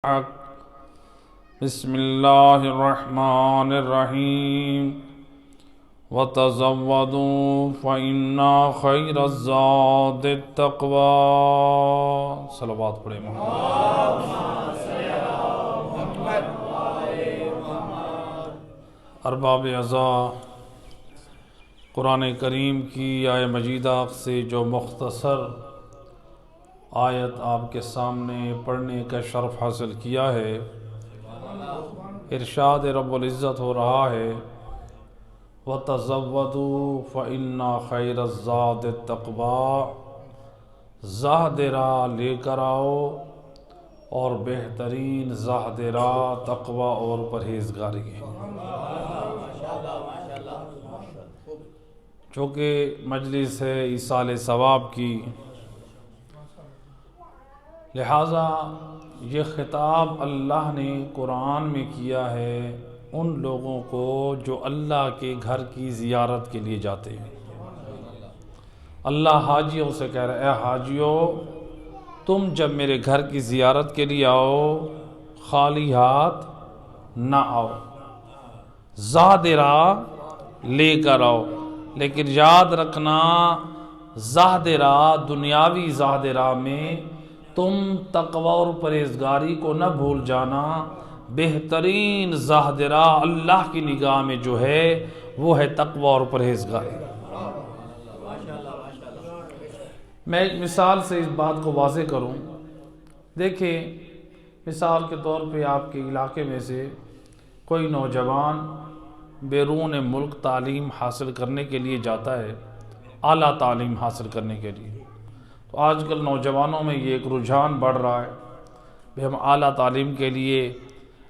بسم اللہ الرحمن الرحیم وَتَزَوَّدُوا فَإِنَّ خَيْرَ الزَّادِ التَّقْوَى۔ صلوات پڑھیں ارباب اعضاء، قرآن کریم کی آیہ مجیدہ سے جو مختصر آیت آپ کے سامنے پڑھنے کا شرف حاصل کیا ہے، ارشاد رب العزت ہو رہا ہے وَتَزَوَّدُوا فَإِنَّ خَيْرَ الزَّادِ التَّقْوَى، زاد راہ لے کر آؤ اور بہترین زاد راہ تقوی اور پرہیزگاری ہے۔ چونکہ مجلس ہے ایصال ثواب کی، لہٰذا یہ خطاب اللہ نے قرآن میں کیا ہے ان لوگوں کو جو اللہ کے گھر کی زیارت کے لیے جاتے ہیں۔ اللہ حاجیوں سے کہہ رہا ہے، اے حاجیوں، تم جب میرے گھر کی زیارت کے لیے آؤ خالی ہاتھ نہ آؤ، زاد راہ لے کر آؤ۔ لیکن یاد رکھنا، زاد راہ، دنیاوی زاد راہ میں تم تقوی اور پرہیزگاری کو نہ بھول جانا۔ بہترین زاد راہ اللہ کی نگاہ میں جو ہے وہ ہے تقوی اور پرہیزگاری۔ میں ایک مثال سے اس بات کو واضح کروں۔ دیکھیں، مثال کے طور پہ آپ کے علاقے میں سے کوئی نوجوان بیرون ملک تعلیم حاصل کرنے کے لیے جاتا ہے، اعلیٰ تعلیم حاصل کرنے کے لیے۔ تو آج کل نوجوانوں میں یہ ایک رجحان بڑھ رہا ہے کہ ہم اعلیٰ تعلیم کے لیے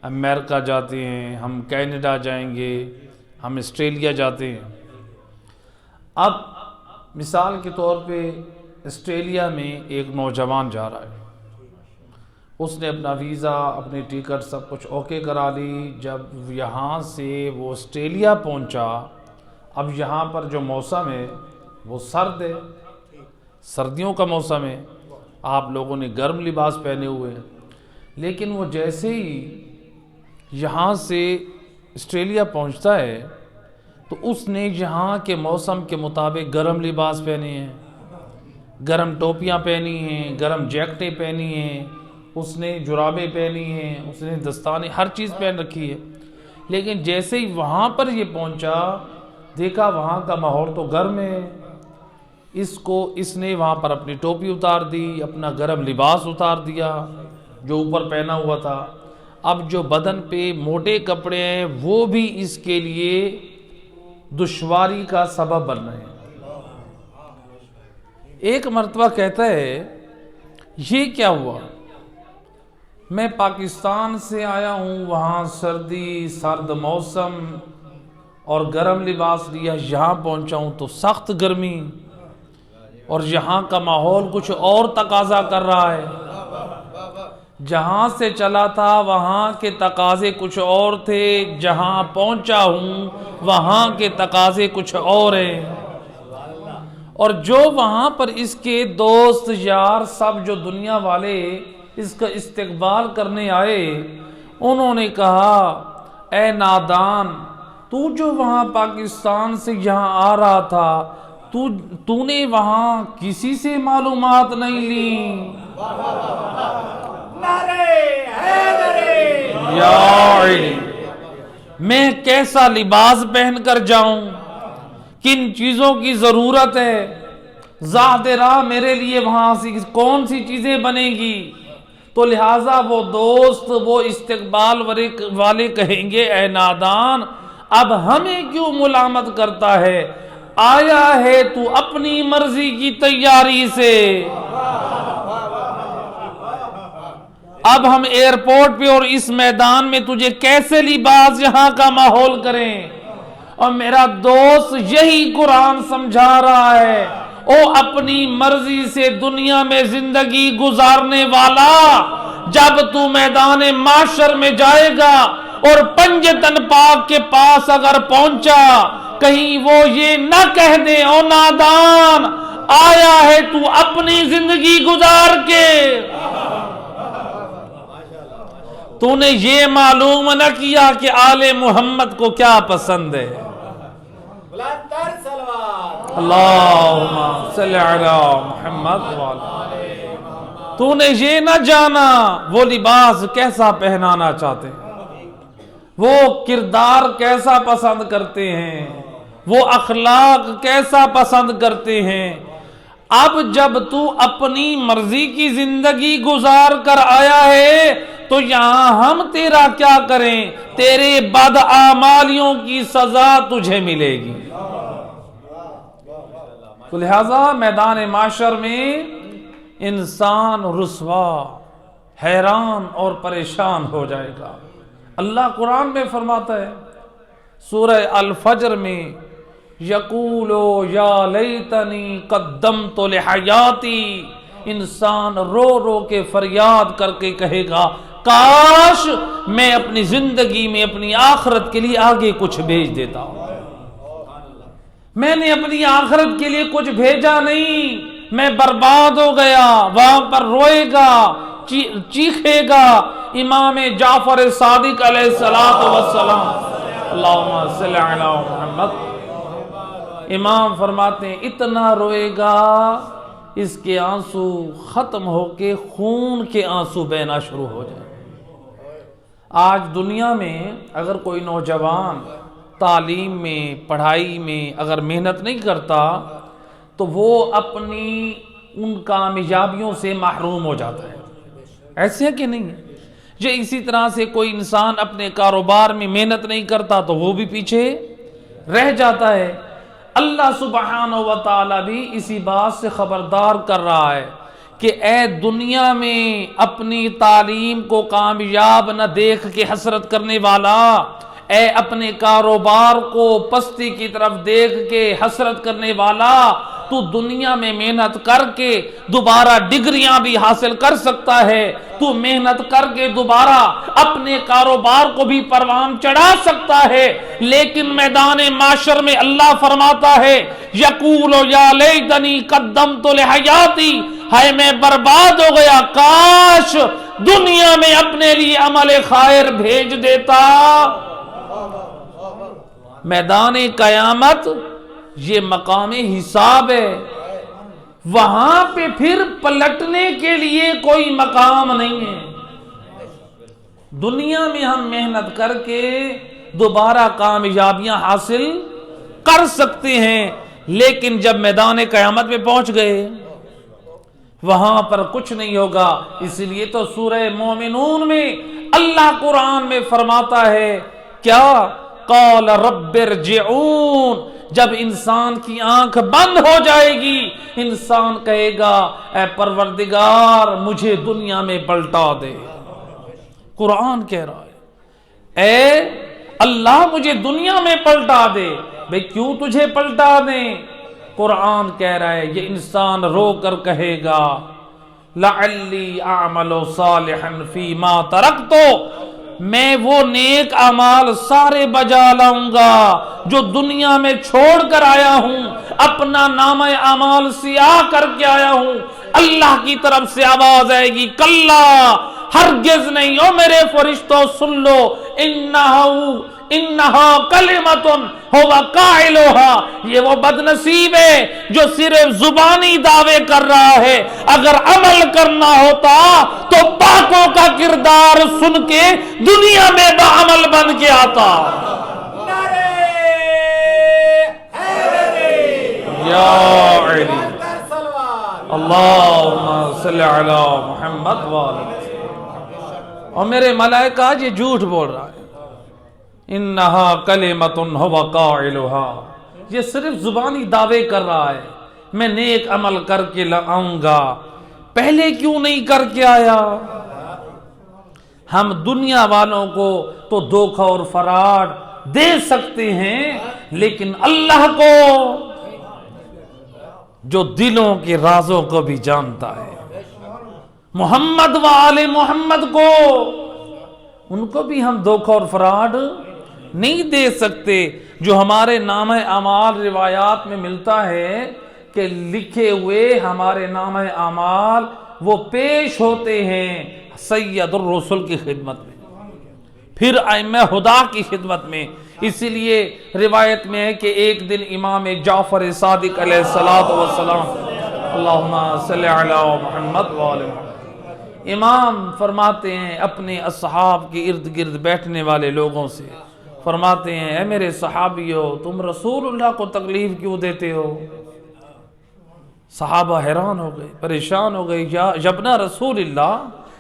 امریکہ جاتے ہیں، ہم کینیڈا جائیں گے، ہم آسٹریلیا جاتے ہیں۔ اب مثال کے طور پہ آسٹریلیا میں ایک نوجوان جا رہا ہے، اس نے اپنا ویزا، اپنی ٹکٹ سب کچھ اوکے کرا لی۔ جب یہاں سے وہ آسٹریلیا پہنچا، اب یہاں پر جو موسم ہے وہ سرد ہے، سردیوں کا موسم ہے، آپ لوگوں نے گرم لباس پہنے ہوئے ہیں۔ لیکن وہ جیسے ہی یہاں سے آسٹریلیا پہنچتا ہے تو اس نے یہاں کے موسم کے مطابق گرم لباس پہنے ہیں، گرم ٹوپیاں پہنی ہیں، گرم جیکٹیں پہنی ہیں، اس نے جرابیں پہنی ہیں، اس نے دستانے، ہر چیز پہن رکھی ہے۔ لیکن جیسے ہی وہاں پر یہ پہنچا، دیکھا وہاں کا ماحول تو گرم ہے، اس نے وہاں پر اپنی ٹوپی اتار دی، اپنا گرم لباس اتار دیا جو اوپر پہنا ہوا تھا۔ اب جو بدن پہ موٹے کپڑے ہیں وہ بھی اس کے لیے دشواری کا سبب بن رہے ہیں۔ ایک مرتبہ کہتا ہے، یہ کیا ہوا، میں پاکستان سے آیا ہوں، وہاں سردی، سرد موسم اور گرم لباس لیا، یہاں پہنچا ہوں تو سخت گرمی، اور یہاں کا ماحول کچھ اور تقاضا کر رہا ہے۔ جہاں سے چلا تھا وہاں کے تقاضے کچھ اور تھے، جہاں پہنچا ہوں وہاں کے تقاضے کچھ اور ہیں۔ اور جو وہاں پر اس کے دوست یار سب جو دنیا والے اس کا استقبال کرنے آئے، انہوں نے کہا، اے نادان، تو جو وہاں پاکستان سے یہاں آ رہا تھا، تو نے وہاں کسی سے معلومات نہیں لی؟ میں کیسا لباس پہن کر جاؤں، کن چیزوں کی ضرورت ہے، زاد راہ میرے لیے وہاں سے کون سی چیزیں بنیں گی؟ تو لہٰذا وہ دوست، وہ استقبال والے کہیں گے، اے نادان، اب ہمیں کیوں ملامت کرتا ہے، آیا ہے تو اپنی مرضی کی تیاری سے۔ اب ہم ایئرپورٹ پہ اور اس میدان میں تجھے کیسے لباس یہاں کا ماحول کریں؟ اور میرا دوست یہی قرآن سمجھا رہا ہے، او اپنی مرضی سے دنیا میں زندگی گزارنے والا، جب تو میدان معاشر میں جائے گا اور پنجتن پاک کے پاس اگر پہنچا، کہیں وہ یہ نہ کہہ دے، او نادان، آیا ہے تو اپنی زندگی گزار کے۔ تو نے یہ معلوم نہ کیا کہ آل محمد کو کیا پسند ہے. اللہم صلی علی محمد وعلی. تو نے یہ نہ جانا وہ لباس کیسا پہنانا چاہتے ہیں، وہ کردار کیسا پسند کرتے ہیں، وہ اخلاق کیسا پسند کرتے ہیں. اب جب تو اپنی مرضی کی زندگی گزار کر آیا ہے تو یہاں ہم تیرا کیا کریں؟ تیرے بد اعمالیوں کی سزا تجھے ملے گی. تو لہذا میدان معاشر میں انسان رسوا، حیران اور پریشان ہو جائے گا. اللہ قرآن میں فرماتا ہے سورہ الفجر میں، یقولو یا لیتنی قدمت لحیاتی. انسان رو رو کے فریاد کر کے کہے گا کاش میں اپنی زندگی میں اپنی آخرت کے لیے آگے کچھ بھیج دیتا ہوں. میں نے اپنی آخرت کے لیے کچھ بھیجا نہیں، میں برباد ہو گیا. وہاں پر روئے گا، چیخے گا. امام جعفر صادق علیہ السلام، اللہم صلی علی محمد، امام فرماتے ہیں اتنا روئے گا اس کے آنسو ختم ہو کے خون کے آنسو بہنا شروع ہو جائے. آج دنیا میں اگر کوئی نوجوان تعلیم میں، پڑھائی میں اگر محنت نہیں کرتا تو وہ اپنی ان کامیابیوں سے محروم ہو جاتا ہے. ایسے ہے کہ نہیں ہے؟ جو اسی طرح سے کوئی انسان اپنے کاروبار میں محنت نہیں کرتا تو وہ بھی پیچھے رہ جاتا ہے. اللہ سبحانہ و تعالی بھی اسی بات سے خبردار کر رہا ہے کہ اے دنیا میں اپنی تعلیم کو کامیاب نہ دیکھ کے حسرت کرنے والا، اے اپنے کاروبار کو پستی کی طرف دیکھ کے حسرت کرنے والا، تو دنیا میں محنت کر کے دوبارہ ڈگریاں بھی حاصل کر سکتا ہے. تو محنت کر کے دوبارہ اپنے کاروبار کو بھی پروان چڑھا سکتا ہے. لیکن میدان معاشر میں اللہ فرماتا ہے یقول یا لیتنی قدمت لحیاتی، ہے میں برباد ہو گیا، کاش دنیا میں اپنے لیے عمل خیر بھیج دیتا. میدان قیامت یہ مقام حساب ہے، وہاں پہ پھر پلٹنے کے لیے کوئی مقام نہیں ہے. دنیا میں ہم محنت کر کے دوبارہ کامیابیاں حاصل کر سکتے ہیں، لیکن جب میدان قیامت میں پہنچ گئے وہاں پر کچھ نہیں ہوگا. اس لیے تو سورہ مومنون میں اللہ قرآن میں فرماتا ہے کیا؟ قال رب ارجعون. جب انسان کی آنکھ بند ہو جائے گی انسان کہے گا اے پروردگار مجھے دنیا میں پلٹا دے. قرآن کہہ رہا ہے اے اللہ مجھے دنیا میں پلٹا دے. بھئی کیوں تجھے پلٹا دیں؟ قرآن کہہ رہا ہے یہ انسان رو کر کہے گا لعلی اعمل صالحا فیما ترکت، میں وہ نیک اعمال سارے بجا لاؤں گا جو دنیا میں چھوڑ کر آیا ہوں، اپنا نامہ اعمال سیاہ کر کے آیا ہوں. اللہ کی طرف سے آواز آئے گی کلا، ہرگز نہیں. او میرے فرشتوں سن لو، انہا کلمۃ ہوا قائلھا، یہ وہ بد نصیب ہے جو صرف زبانی دعوے کر رہا ہے. اگر عمل کرنا ہوتا تو پاکوں کا کردار سن کے دنیا میں بعمل بن کے آتا. یا علی اللہم صلی علی محمد وآلہ. اور میرے ملائکہ یہ جھوٹ بول رہا ہے، انہا کلمۃ ہوا قائلھا، یہ صرف زبانی دعوے کر رہا ہے میں نیک عمل کر کے لاؤں گا. پہلے کیوں نہیں کر کے آیا؟ ہم دنیا والوں کو تو دھوکہ اور فراڈ دے سکتے ہیں، لیکن اللہ کو جو دلوں کے رازوں کو بھی جانتا ہے، محمد و آل محمد کو، ان کو بھی ہم دھوکہ اور فراڈ نہیں دے سکتے. جو ہمارے نامہ اعمال روایات میں ملتا ہے کہ لکھے ہوئے ہمارے نامہ اعمال وہ پیش ہوتے ہیں سید الرسل کی خدمت میں. پھر ائمہ ہدا کی خدمت میں. اسی لیے روایت میں ہے کہ ایک دن امام جعفر صادق علیہ السلام، اللہم صلی علی محمد وآل محمد، امام فرماتے ہیں اپنے اصحاب کے ارد گرد بیٹھنے والے لوگوں سے، فرماتے ہیں اے میرے صحابیو، تم رسول اللہ کو تکلیف کیوں دیتے ہو؟ صحابہ حیران ہو گئے، پریشان ہو گئے. یا ابن رسول اللہ،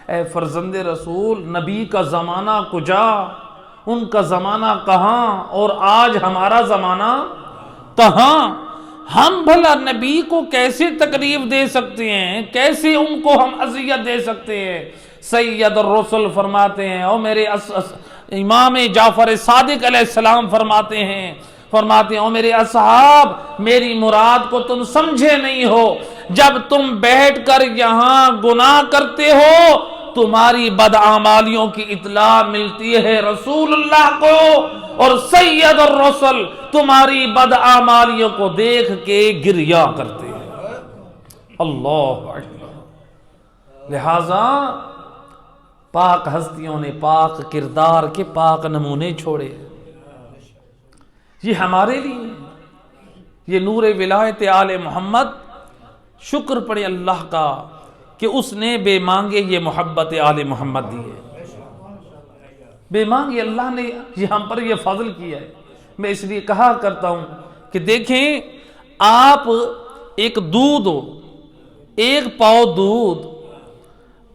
اے فرزند رسول، نبی کا زمانہ کجا، ان کا زمانہ کہاں، اور آج ہمارا زمانہ کہاں؟ ہم بھلا نبی کو کیسے تکلیف دے سکتے ہیں، کیسے ان کو ہم اذیت دے سکتے ہیں؟ سید الرسل فرماتے ہیں، اور میرے امام جعفر صادق علیہ السلام فرماتے ہیں او میرے اصحاب، میری مراد کو تم سمجھے نہیں ہو. جب تم بیٹھ کر یہاں گناہ کرتے ہو، تمہاری بدعمالیوں کی اطلاع ملتی ہے رسول اللہ کو، اور سید الرسل تمہاری بدعمالیوں کو دیکھ کے گریہ کرتے ہیں. اللہ اکبر. لہذا پاک ہستیوں نے پاک کردار کے پاک نمونے چھوڑے. یہ ہمارے لیے، یہ نور ولایت آل محمد. شکر پڑے اللہ کا کہ اس نے بے مانگے یہ محبت آل محمد دی ہے. بے مانگے اللہ نے یہ ہم پر یہ فضل کیا ہے. میں اس لیے کہا کرتا ہوں کہ دیکھیں، آپ ایک دودھ ہو، ایک پاؤ دودھ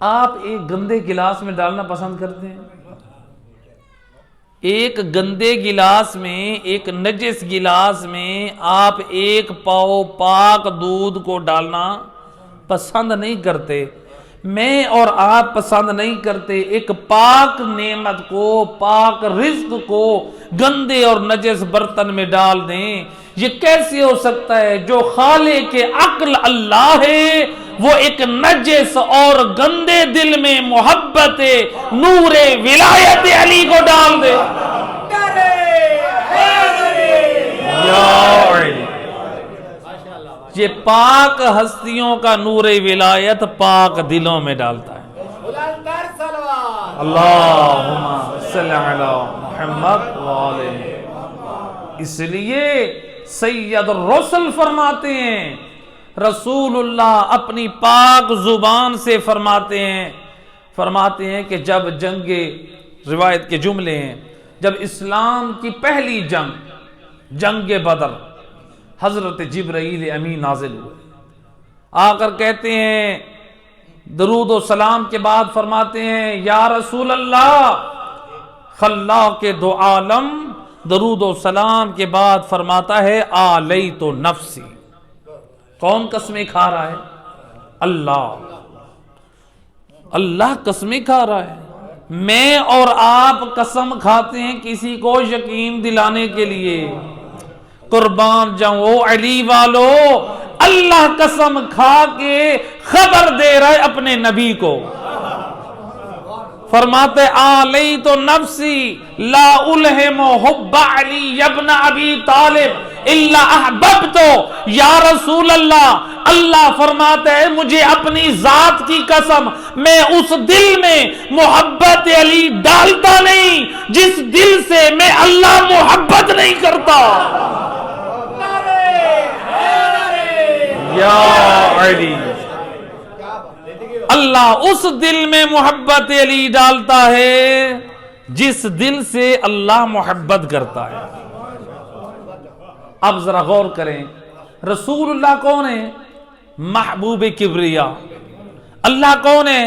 آپ ایک گندے گلاس میں ڈالنا پسند کرتے ہیں؟ ایک گندے گلاس میں، ایک نجس گلاس میں آپ ایک پاؤ پاک دودھ کو ڈالنا پسند نہیں کرتے. میں اور آپ پسند نہیں کرتے ایک پاک نعمت کو، پاک رزق کو گندے اور نجس برتن میں ڈال دیں. یہ کیسے ہو سکتا ہے؟ جو خالق عقل اللہ ہے، وہ ایک نجس اور گندے دل میں محبت نور ولایت علی کو ڈال دے. یہ پاک ہستیوں کا نور ولایت پاک دلوں میں ڈالتا ہے. اللہم صلی علی محمد وآلہ. اس لیے سید الرسل فرماتے ہیں، رسول اللہ اپنی پاک زبان سے فرماتے ہیں کہ جب روایت کے جملے ہیں، جب اسلام کی پہلی جنگ بدر، حضرت جبرائیل امین نازل ہوئے، آ کر کہتے ہیں درود و سلام کے بعد فرماتے ہیں یا رسول اللہ، خلاق کے دو عالم درود و سلام کے بعد فرماتا ہے آلیت نفسی. کون قسمیں کھا رہا ہے؟ اللہ قسمیں کھا رہا ہے. میں اور آپ قسم کھاتے ہیں کسی کو یقین دلانے کے لیے، قربان جاؤں علی والو، اللہ قسم کھا کے خبر دے رہا ہے اپنے نبی کو. فرماتے آلیت نفسی لا الہم حب علی ابن ابی طالب الا احببتو. یا رسول اللہ، اللہ فرماتے ہیں مجھے اپنی ذات کی قسم، میں اس دل میں محبت علی ڈالتا نہیں جس دل سے میں اللہ محبت نہیں کرتا. یا علی، اللہ اس دل میں محبت علی ڈالتا ہے جس دل سے اللہ محبت کرتا ہے. اب ذرا غور کریں، رسول اللہ کون ہے؟ محبوب کبریا. اللہ کون ہے؟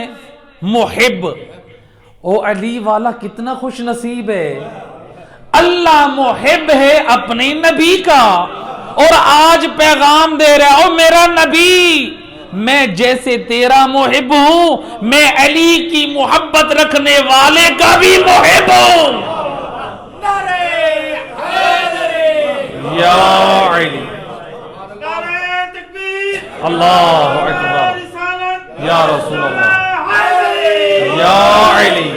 محب. او علی والا کتنا خوش نصیب ہے، اللہ محب ہے اپنے نبی کا، اور آج پیغام دے رہا او میرا نبی، میں جیسے تیرا محب ہوں، میں علی کی محبت رکھنے والے کا بھی محب ہوں. یا علی، اللہ اکبر، یا رسول اللہ، یا علی،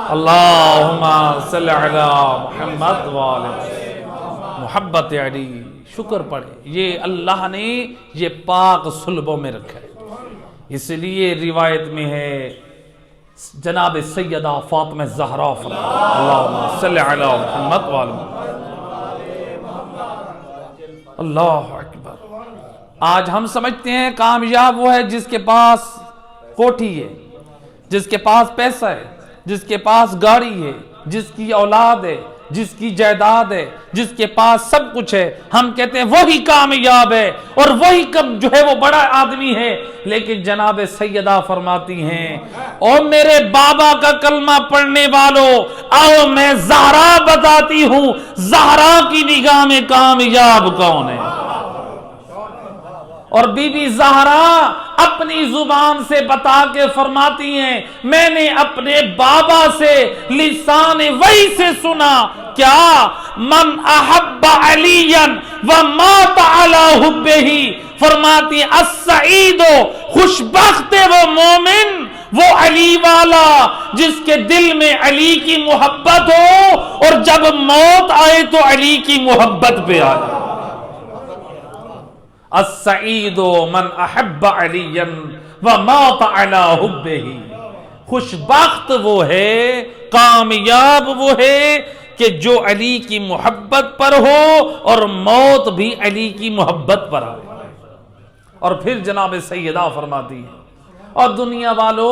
اللہم صلی علی محمد وآلہ. محبت علی، شکر پڑے، یہ اللہ نے یہ پاک صلبوں میں رکھا ہے. اس لیے روایت میں ہے جناب سیدہ فاطمہ زہرا اللہم صلی علی محمد وعلی اللہ اکبر۔ آج ہم سمجھتے ہیں کامیاب وہ ہے جس کے پاس کوٹھی ہے، جس کے پاس پیسہ ہے، جس کے پاس گاڑی ہے، جس کی اولاد ہے، جس کی جائیداد ہے، جس کے پاس سب کچھ ہے، ہم کہتے ہیں وہی کامیاب ہے اور وہی جو ہے وہ بڑا آدمی ہے۔ لیکن جناب سیدہ فرماتی ہیں او میرے بابا کا کلمہ پڑھنے والوں، آؤ میں زہرا بتاتی ہوں زہرا کی نگاہ میں کامیاب کون ہے۔ اور بی بی زہرا اپنی زبان سے بتا کے فرماتی ہیں میں نے اپنے بابا سے لسان وحی سے سنا، کیا من احب علیا ومات علی حبہ، فرماتی السعید، خوش بخت وہ مومن، وہ علی والا جس کے دل میں علی کی محبت ہو اور جب موت آئے تو علی کی محبت پہ آئے۔ السعید من احب علیا ومات علی حبہ، خوش بخت وہ ہے، کامیاب وہ ہے کہ جو علی کی محبت پر ہو اور موت بھی علی کی محبت پر آئے۔ اور پھر جناب سیدہ فرماتی ہے اور دنیا والو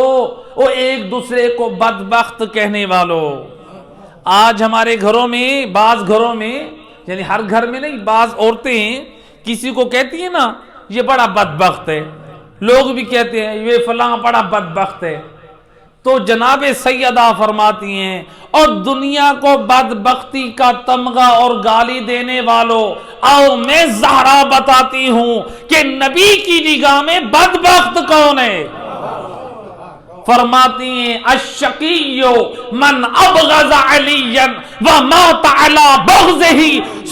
وہ ایک دوسرے کو بدبخت کہنے والو، آج ہمارے گھروں میں، بعض گھروں میں، یعنی ہر گھر میں نہیں، بعض عورتیں کسی کو کہتی ہیں نا یہ بڑا بدبخت ہے، لوگ بھی کہتے ہیں یہ فلاں بڑا بدبخت ہے، تو جناب سیدہ فرماتی ہیں اور دنیا کو بدبختی کا تمغہ اور گالی دینے والوں، آؤ میں زہرا بتاتی ہوں کہ نبی کی نگاہ میں بدبخت کون ہے۔ فرماتی ہیں الشقی من ابغض علیا ومات علی بغضہ،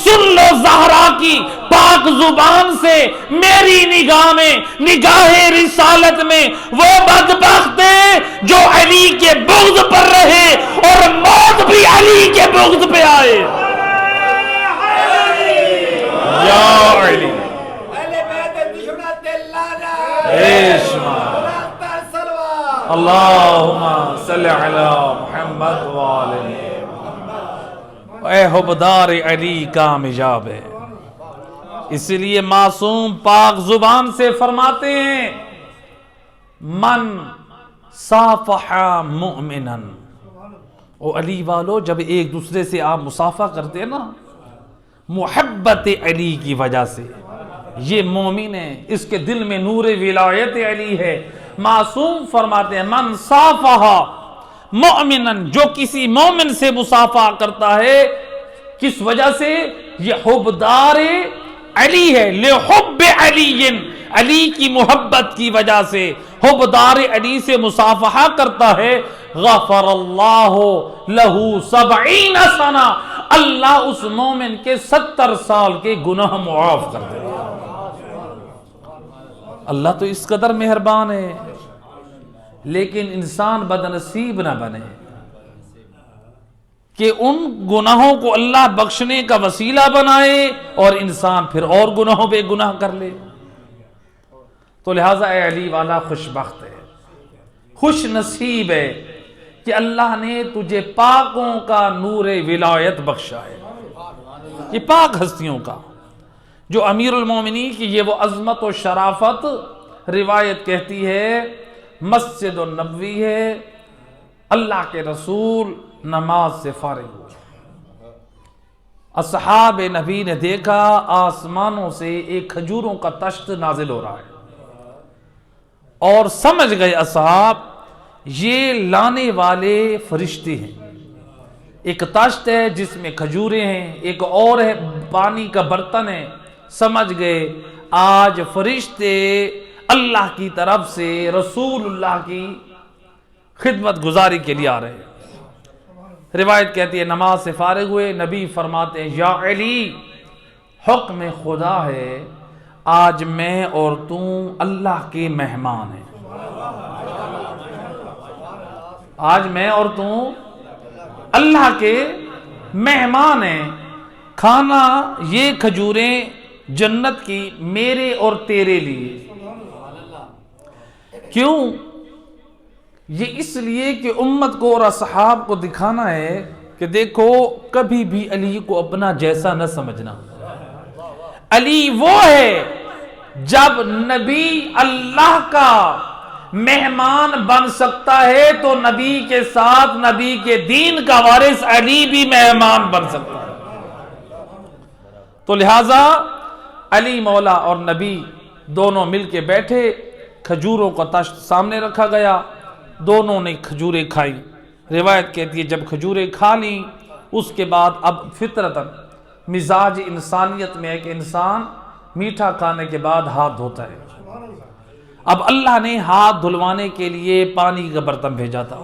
سن لو زہرا کی پاک زبان سے میری نگاہ میں، نگاہ رسالت میں، وہ بدبخت ہے جو علی کے بغض پر رہے اور موت بھی علی کے بغض پہ آئے۔ یا علی اللہم صلی علی محمد وآلہ، اے حبدار علی کامیاب ہے۔ اس لیے معصوم پاک زبان سے فرماتے ہیں من صافح مؤمنا، او علی والو جب ایک دوسرے سے آپ مصافحہ کرتے ہیں نا محبت علی کی وجہ سے، یہ مومن ہے، اس کے دل میں نور ولایت علی ہے۔ معصوم فرماتے ہیں من صافح مؤمنا، جو کسی مومن سے مصافحہ کرتا ہے کس وجہ سے؟ یہ حبدار علی ہے، لحب علی، علی کی محبت کی وجہ سے حبدار علی سے مصافحہ کرتا ہے، غفر اللہ لہ 70 سنہ، اللہ اس مومن کے 70 سال کے گناہ معاف کر دے۔ اللہ تو اس قدر مہربان ہے، لیکن انسان بدنصیب نہ بنے کہ ان گناہوں کو اللہ بخشنے کا وسیلہ بنائے اور انسان پھر اور گناہوں پہ گناہ کر لے۔ تو لہٰذا اے علی والا خوش بخت ہے، خوش نصیب ہے کہ اللہ نے تجھے پاکوں کا نور ولایت بخشا ہے، یہ پاک ہستیوں کا، جو امیر المومنین کی یہ وہ عظمت و شرافت روایت کہتی ہے مسجد النبوی ہے، اللہ کے رسول نماز سے فارغ ہوئے، اصحاب نبی نے دیکھا آسمانوں سے ایک کھجوروں کا تشت نازل ہو رہا ہے، اور سمجھ گئے اصحاب یہ لانے والے فرشتے ہیں، ایک تشت ہے جس میں کھجوریں ہیں، ایک اور ہے پانی کا برتن ہے، سمجھ گئے آج فرشتے اللہ کی طرف سے رسول اللہ کی خدمت گزاری کے لیے آ رہے ہیں۔ روایت کہتی ہے نماز سے فارغ ہوئے، نبی فرماتے ہیں یا علی حکم خدا ہے آج میں اور تم اللہ کے مہمان ہیں، آج میں اور تم اللہ کے مہمان ہیں، کھانا یہ کھجوریں جنت کی میرے اور تیرے لیے۔ کیوں؟ یہ اس لیے کہ امت کو اور اصحاب کو دکھانا ہے کہ دیکھو کبھی بھی علی کو اپنا جیسا نہ سمجھنا. علی وہ ہے جب نبی اللہ کا مہمان بن سکتا ہے تو نبی کے ساتھ نبی کے دین کا وارث علی بھی مہمان بن سکتا ہے. تو لہذا علی مولا اور نبی دونوں مل کے بیٹھے، کھجوروں کا تشت سامنے رکھا گیا، دونوں نے کھجوریں کھائیں. روایت کہتی ہے جب کھجوریں کھا لیں اس کے بعد اب فطرتاً مزاج انسانیت میں ہے کہ انسان میٹھا کھانے کے بعد ہاتھ دھوتا ہے. اب اللہ نے ہاتھ دھلوانے کے لیے پانی کا برتن بھیجا تھا.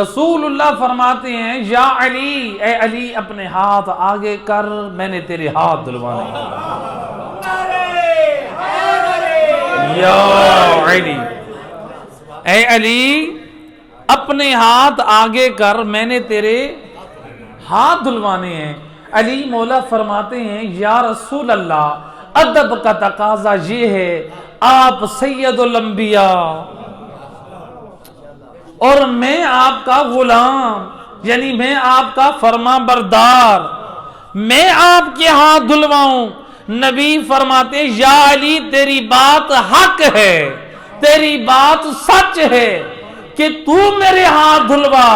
رسول اللہ فرماتے ہیں یا علی، اے علی اپنے ہاتھ آگے کر، میں نے تیرے ہاتھ دھلوانے ہیں. یا علی، اے علی اپنے ہاتھ آگے کر، میں نے تیرے ہاتھ دھلوانے ہیں. علی مولا فرماتے ہیں یا رسول اللہ ادب کا تقاضا یہ ہے آپ سید الانبیاء اور میں آپ کا غلام، یعنی میں آپ کا فرما بردار، میں آپ کے ہاتھ دھلواؤں. نبی فرماتے ہیں یا علی تیری بات حق ہے، تیری بات سچ ہے کہ تو میرے ہاتھ دھلوا،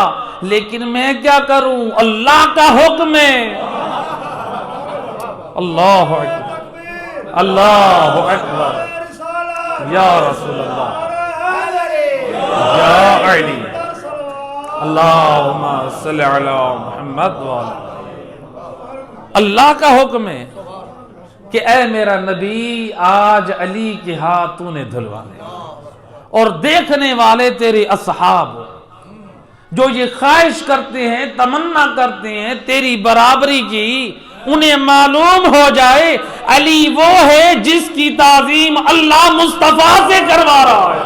لیکن میں کیا کروں، اللہ کا حکم ہے. اللہ اکبر، اللہ اکبر، یا رسول اللہ، یا علی، اللہم صلی علی محمد وعلی. اللہ کا حکم ہے کہ اے میرا نبی آج علی کے ہاتھ تو نے دھلوانے، اور دیکھنے والے تیرے اصحاب جو یہ خواہش کرتے ہیں، تمنا کرتے ہیں تیری برابری کی، انہیں معلوم ہو جائے علی وہ ہے جس کی تعظیم اللہ مصطفیٰ سے کروا رہا ہے.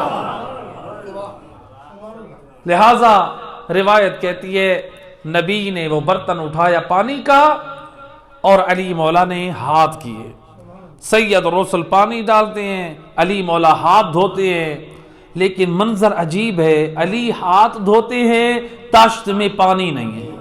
لہذا روایت کہتی ہے نبی نے وہ برتن اٹھایا پانی کا اور علی مولا نے ہاتھ کیے. سید رسول پانی ڈالتے ہیں، علی مولا ہاتھ دھوتے ہیں، لیکن منظر عجیب ہے، علی ہاتھ دھوتے ہیں تاشت میں پانی نہیں ہے.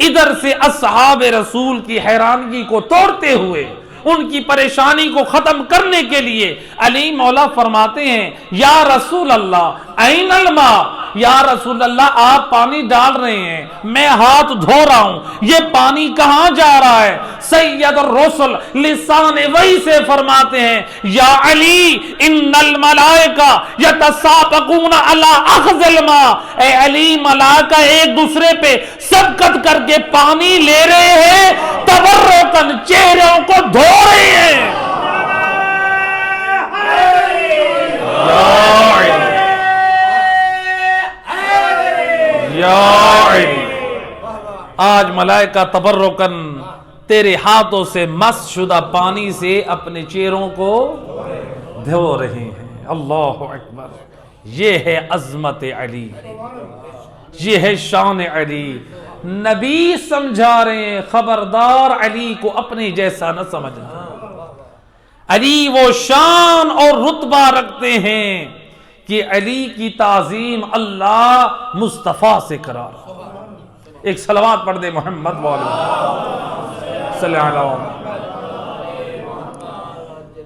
ادھر سے اصحاب رسول کی حیرانگی کو توڑتے ہوئے، ان کی پریشانی کو ختم کرنے کے لیے علی مولا فرماتے ہیں یا رسول اللہ این الماء، یا رسول اللہ آپ پانی ڈال رہے ہیں، میں ہاتھ دھو رہا ہوں، یہ پانی کہاں جا رہا ہے؟ سید الرسل لسان وحی سے فرماتے ہیں یا علی ان الملائکہ یتسابقون علی اخذ الماء، اے علی ملائکہ ایک دوسرے پہ سبقت کر کے پانی لے رہے ہیں، تبرکن چہروں کو دھو رہے ہیں. یا علی، آج ملائکہ تبرکن تیرے ہاتھوں سے مس شدہ پانی سے اپنے چہروں کو دھو رہے ہیں. اللہ اکبر، یہ ہے عظمت علی، یہ ہے شان علی. نبی سمجھا رہے ہیں خبردار علی کو اپنے جیسا نہ سمجھنا. علی وہ شان اور رتبہ رکھتے ہیں کہ علی کی تعظیم اللہ مصطفیٰ سے کرا رہا. ایک صلوات پڑھ دے محمد والا صلی اللہ علیہ وسلم.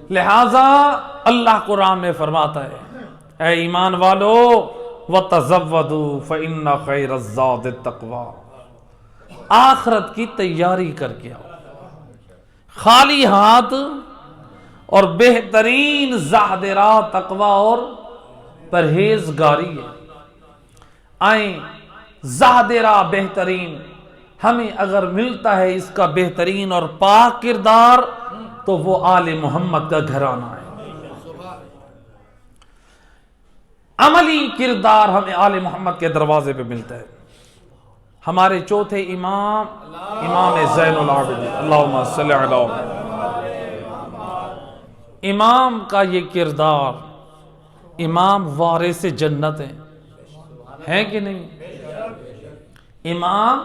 لہذا اللہ قرآن میں فرماتا ہے اے ایمان والو وَتَزَوَّدُوا فَإِنَّ خَيْرَ الزَّادِ التَّقْوَىٰ، آخرت کی تیاری کر کے آؤ. خالی ہاتھ اور بہترین زاد راہ تقویٰ اور پرہیزگاری ہے. آئیں زاد راہ بہترین ہمیں اگر ملتا ہے اس کا بہترین اور پاک کردار تو وہ آل محمد کا گھرانہ ہے. عملی کردار ہمیں آل محمد کے دروازے پہ ملتا ہے. ہمارے چوتھے امام زین العابدین اللہم صلی علی امام کا یہ کردار، امام وارث جنت ہیں کہ نہیں؟ امام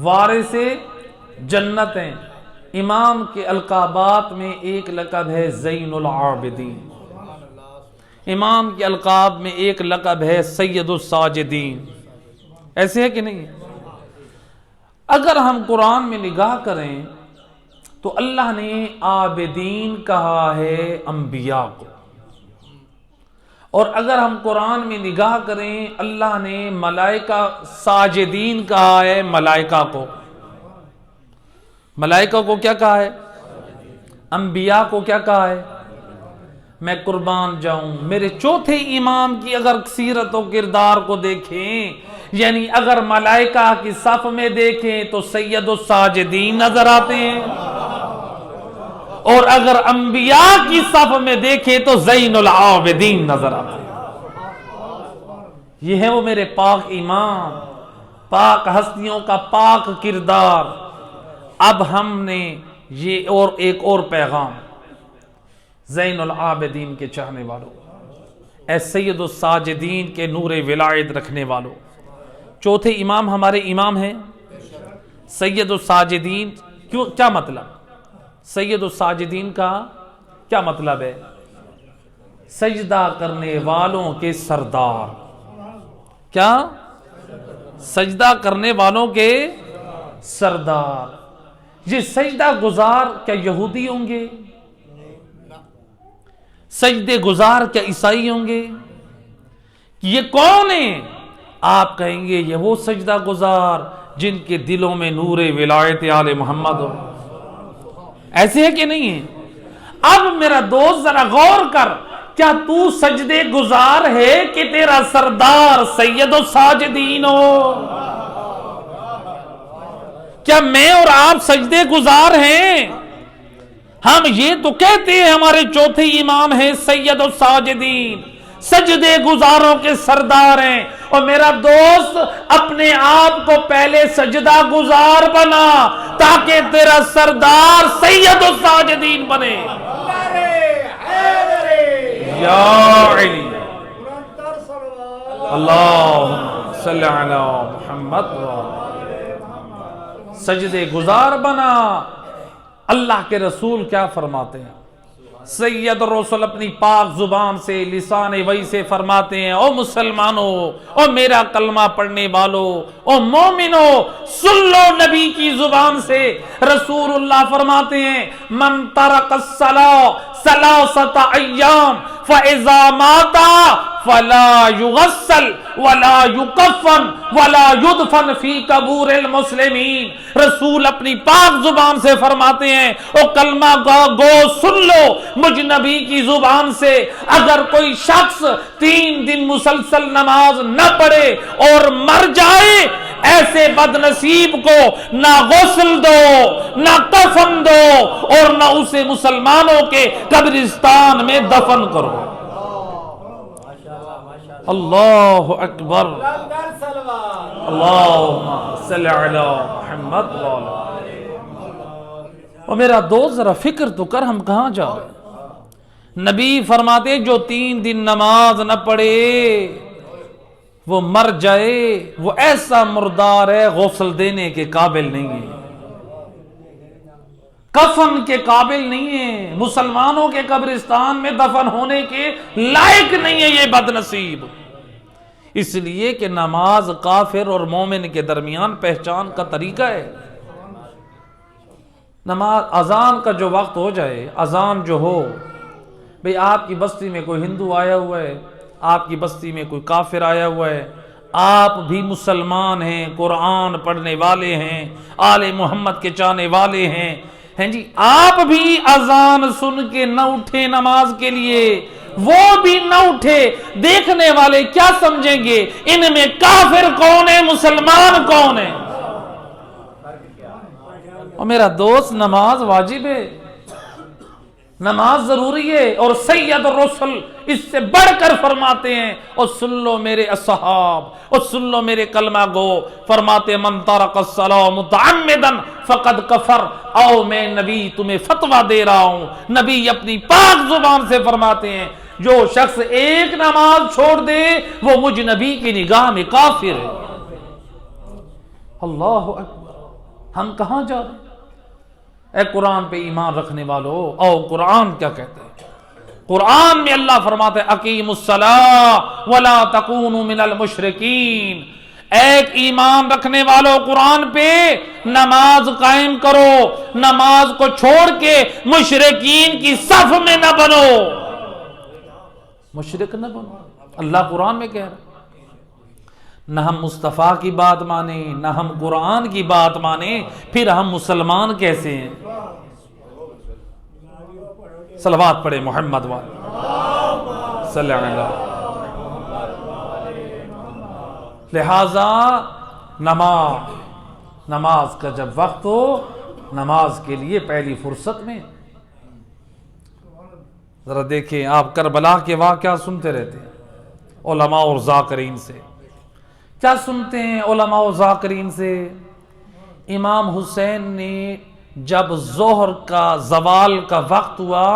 وارث جنت ہیں. امام کے القابات میں ایک لقب ہے زین العابدین. امام کے القاب میں ایک لقب ہے سید الساجدین، ایسے ہے کہ نہیں؟ اگر ہم قرآن میں نگاہ کریں تو اللہ نے عابدین کہا ہے انبیاء کو، اور اگر ہم قرآن میں نگاہ کریں اللہ نے ملائکہ ساجدین کہا ہے ملائکہ کو۔ ملائکہ کو کیا کہا ہے؟ انبیاء کو کیا کہا ہے؟ میں قربان جاؤں، میرے چوتھے امام کی اگر سیرت و کردار کو دیکھیں، یعنی اگر ملائکہ کی صف میں دیکھیں تو سید الساجدین نظر آتے ہیں، اور اگر انبیاء کی صف میں دیکھیں تو زین العابدین نظر آتے ہیں۔ یہ ہے وہ میرے پاک امام، پاک ہستیوں کا پاک کردار۔ اب ہم نے یہ اور ایک اور پیغام زین العابدین کے چاہنے والوں، اے سید الساجدین کے نور ولایت رکھنے والوں، چوتھے امام ہمارے امام ہیں سید الساجدین۔ کیوں؟ کیا مطلب؟ سید الساجدین کا کیا مطلب ہے؟ سجدہ کرنے والوں کے سردار۔ کیا؟ سجدہ کرنے والوں کے سردار۔ یہ سجدہ گزار کیا یہودی ہوں گے؟ سجدے گزار کیا عیسائی ہوں گے؟ یہ کون ہیں؟ آپ کہیں گے یہ وہ سجدہ گزار جن کے دلوں میں نور ولایت آل محمد ہو۔ ایسے ہے کہ نہیں ہے؟ اب میرا دوست ذرا غور کر، کیا تو سجدے گزار ہے کہ تیرا سردار سید الساجدین ہو؟ کیا میں اور آپ سجدے گزار ہیں؟ ہم یہ تو کہتے ہیں ہمارے چوتھے امام ہیں سید الساجدین، سجدے گزاروں کے سردار ہیں، اور میرا دوست اپنے آپ کو پہلے سجدہ گزار بنا تاکہ تیرا سردار سید الساجدین بنے۔ یا علی اللہم صلی علی محمد، سجدے گزار بنا۔ اللہ کے رسول کیا فرماتے ہیں؟ سید الرسول اپنی پاک زبان سے لسان وحی سے فرماتے ہیں، او مسلمانوں، او میرا کلمہ پڑھنے والوں، او مومنوں، سن لو نبی کی زبان سے۔ رسول اللہ فرماتے ہیں من ترک الصلاۃ ثلاثۃ ایام فاذا مات فلا یغسل ولا یکفن ولا یدفن فی قبور المسلمین۔ رسول اپنی پاک زبان سے فرماتے ہیں، او کلمہ گو سن لو مجھ نبی کی زبان سے، اگر کوئی شخص 3 دن مسلسل نماز نہ پڑھے اور مر جائے، ایسے بد نصیب کو نہ غسل دو، نہ کفن دو، اور نہ اسے مسلمانوں کے قبرستان میں دفن کرو۔ اللہ اکبر، اللہم صلی علی محمد۔ اور میرا دوست ذرا فکر تو کر، ہم کہاں جا رہے ہیں؟ نبی فرماتے جو 3 دن نماز نہ پڑھے وہ مر جائے، وہ ایسا مردار ہے غسل دینے کے قابل نہیں ہے، کفن کے قابل نہیں ہے، مسلمانوں کے قبرستان میں دفن ہونے کے لائق نہیں ہے یہ بد نصیب۔ اس لیے کہ نماز کافر اور مومن کے درمیان پہچان کا طریقہ ہے۔ نماز اذان کا جو وقت ہو جائے، اذان جو ہو، بھئی آپ کی بستی میں کوئی ہندو آیا ہوا ہے، آپ کی بستی میں کوئی کافر آیا ہوا ہے، آپ بھی مسلمان ہیں، قرآن پڑھنے والے ہیں، آل محمد کے چاہنے والے ہیں جی، آپ بھی اذان سن کے نہ اٹھے نماز کے لیے، وہ بھی نہ اٹھے، دیکھنے والے کیا سمجھیں گے؟ ان میں کافر کون ہے، مسلمان کون ہے؟ اور میرا دوست نماز واجب ہے، نماز ضروری ہے، اور سید الرسل اس سے بڑھ کر فرماتے ہیں، اور سن لو میرے اصحاب، اور سن لو میرے کلمہ گو، فرماتے من ترک الصلاۃ متعمدا فقد کفر۔ آؤ میں نبی تمہیں فتویٰ دے رہا ہوں، نبی اپنی پاک زبان سے فرماتے ہیں جو شخص ایک نماز چھوڑ دے وہ مجھ نبی کی نگاہ میں کافر ہے۔ اللہ اکبر، ہم کہاں جا رہے ہیں؟ اے قرآن پہ ایمان رکھنے والو، او قرآن کیا کہتے ہیں؟ قرآن میں اللہ فرماتے ہیں اقیموا الصلاۃ ولا تکونوا من المشرکین، ایک ایمان رکھنے والوں قرآن پہ نماز قائم کرو، نماز کو چھوڑ کے مشرکین کی صف میں نہ بنو، مشرک نہ بنو۔ اللہ قرآن میں کہہ رہا ہے، نہ ہم مصطفیٰ کی بات مانیں نہ ہم قرآن کی بات مانیں، پھر ہم مسلمان کیسے ہیں؟ صلوات پڑھے محمد والے صلی اللہ علیہ وسلم۔ لہذا نماز کا جب وقت ہو، نماز کے لیے پہلی فرصت میں ذرا دیکھیں، آپ کربلا کے واقعہ سنتے رہتے ہیں علماء اور ذاکرین سے، کیا سنتے ہیں علماء اور ذاکرین سے؟ امام حسین نے جب ظہر کا زوال کا وقت ہوا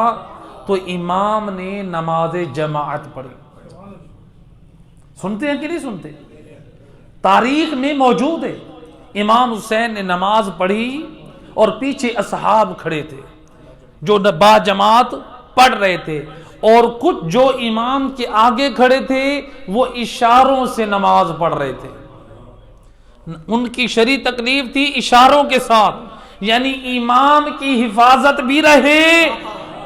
تو امام نے نماز جماعت پڑھی۔ سنتے ہیں کہ نہیں سنتے؟ تاریخ میں موجود ہے، امام حسین نے نماز پڑھی اور پیچھے اصحاب کھڑے تھے جو با جماعت پڑھ رہے تھے، اور کچھ جو امام کے آگے کھڑے تھے وہ اشاروں سے نماز پڑھ رہے تھے۔ ان کی شرعی تکلیف تھی اشاروں کے ساتھ، یعنی امام کی حفاظت بھی رہے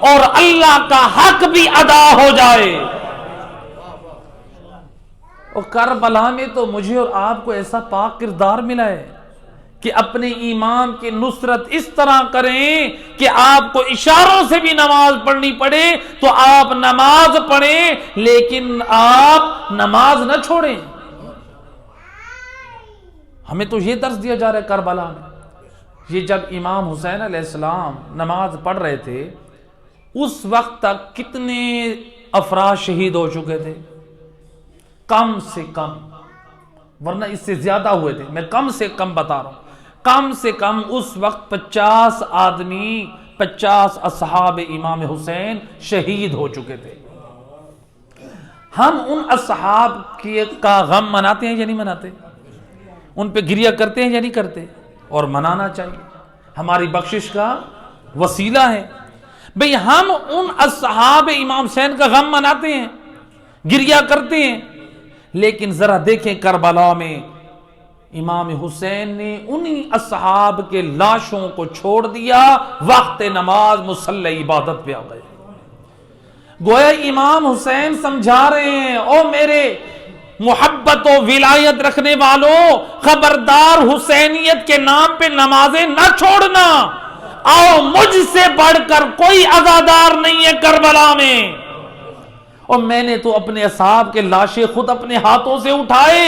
اور اللہ کا حق بھی ادا ہو جائے۔ اور کربلا میں تو مجھے اور آپ کو ایسا پاک کردار ملا ہے کہ اپنے امام کی نصرت اس طرح کریں کہ آپ کو اشاروں سے بھی نماز پڑھنی پڑے تو آپ نماز پڑھیں، لیکن آپ نماز نہ چھوڑیں۔ ہمیں تو یہ درس دیا جا رہا ہے کربلا میں۔ یہ جب امام حسین علیہ السلام نماز پڑھ رہے تھے، اس وقت تک کتنے افراد شہید ہو چکے تھے؟ کم سے کم، ورنہ اس سے زیادہ ہوئے تھے، میں کم سے کم بتا رہا ہوں، کم سے کم اس وقت 50 آدمی، 50 اصحاب امام حسین شہید ہو چکے تھے۔ ہم ان اصحاب کا غم مناتے ہیں یا نہیں مناتے؟ ان پہ گریہ کرتے ہیں یا نہیں کرتے؟ اور منانا چاہیے، ہماری بخشش کا وسیلہ ہے۔ بھئی ہم ان اصحاب امام حسین کا غم مناتے ہیں، گریہ کرتے ہیں، لیکن ذرا دیکھیں کربلا میں امام حسین نے انہی اصحاب کے لاشوں کو چھوڑ دیا، وقت نماز مصلی عبادت پہ آ گئے۔ گویا امام حسین سمجھا رہے ہیں، او میرے محبت و ولایت رکھنے والوں، خبردار حسینیت کے نام پہ نمازیں نہ چھوڑنا، آؤ مجھ سے بڑھ کر کوئی عزادار نہیں ہے کربلا میں۔ اور میں نے تو اپنے اصحاب کے لاشیں خود اپنے ہاتھوں سے اٹھائے،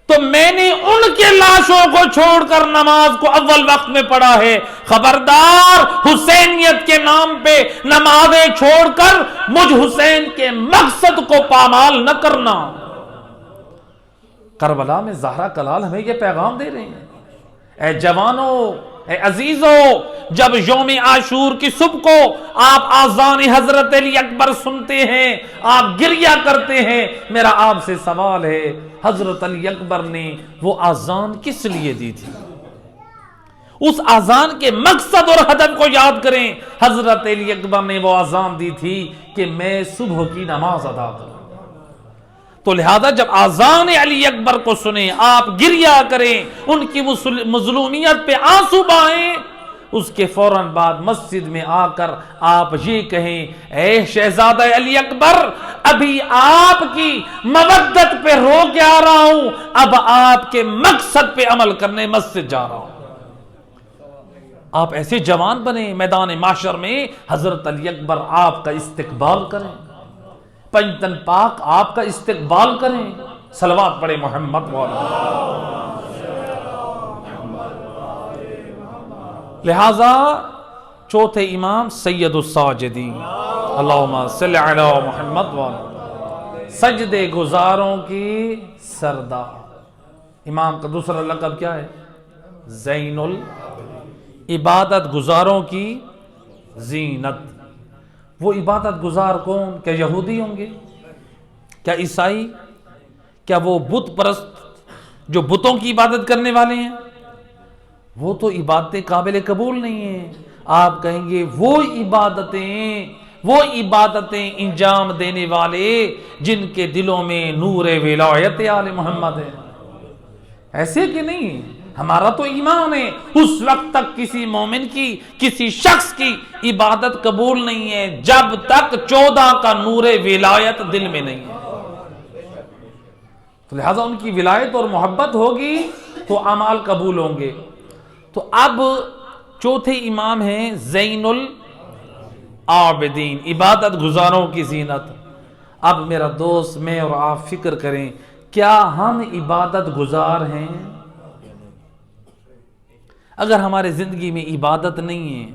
تو میں نے ان کے لاشوں کو چھوڑ کر نماز کو اول وقت میں پڑھا ہے۔ خبردار حسینیت کے نام پہ نمازیں چھوڑ کر مجھ حسین کے مقصد کو پامال نہ کرنا۔ کربلا میں زہرا کلال ہمیں یہ پیغام دے رہے ہیں، اے جوانوں، اے عزیزوں، جب یوم عاشور کی صبح کو آپ آذان حضرت علی اکبر سنتے ہیں، آپ گریہ کرتے ہیں، میرا آپ سے سوال ہے، حضرت علی اکبر نے وہ آذان کس لیے دی تھی؟ اس آذان کے مقصد اور ہدف کو یاد کریں۔ حضرت علی اکبر نے وہ آذان دی تھی کہ میں صبح کی نماز ادا کروں، تو لہذا جب آذان علی اکبر کو سنیں، آپ گریہ کریں، ان کی مظلومیت پہ آنسو بہائیں، اس کے فوراً بعد مسجد میں آ کر آپ یہ کہیں، اے شہزادہ علی اکبر، ابھی آپ کی مودت پہ رو کے آ رہا ہوں، اب آپ کے مقصد پہ عمل کرنے مسجد جا رہا ہوں۔ آپ ایسے جوان بنیں، میدان معاشر میں حضرت علی اکبر آپ کا استقبال کریں، پنجتن پاک آپ کا استقبال کریں۔ صلوات پڑھے محمد والا۔ لہذا چوتھے امام سید الساجدین، اللہم صلی علی محمد والا، سجدے گزاروں کی سردار۔ امام کا دوسرا لقب کیا ہے؟ زین عبادت گزاروں کی زینت۔ وہ عبادت گزار کون؟ کیا یہودی ہوں گے؟ کیا عیسائی؟ کیا وہ بت پرست جو بتوں کی عبادت کرنے والے ہیں؟ وہ تو عبادتیں قابل قبول نہیں ہیں۔ آپ کہیں گے وہ عبادتیں وہ عبادتیں انجام دینے والے جن کے دلوں میں نور ولایت آل محمد ہے. ایسے کہ نہیں، ہمارا تو ایمان ہے اس وقت تک کسی مومن کی، کسی شخص کی عبادت قبول نہیں ہے جب تک 14 کا نور ولایت دل میں نہیں ہے. تو لہٰذا ان کی ولایت اور محبت ہوگی تو اعمال قبول ہوں گے. تو اب چوتھے امام ہیں زین العابدین، عبادت گزاروں کی زینت. اب میرا دوست میں اور آپ فکر کریں، کیا ہم عبادت گزار ہیں؟ اگر ہمارے زندگی میں عبادت نہیں ہے،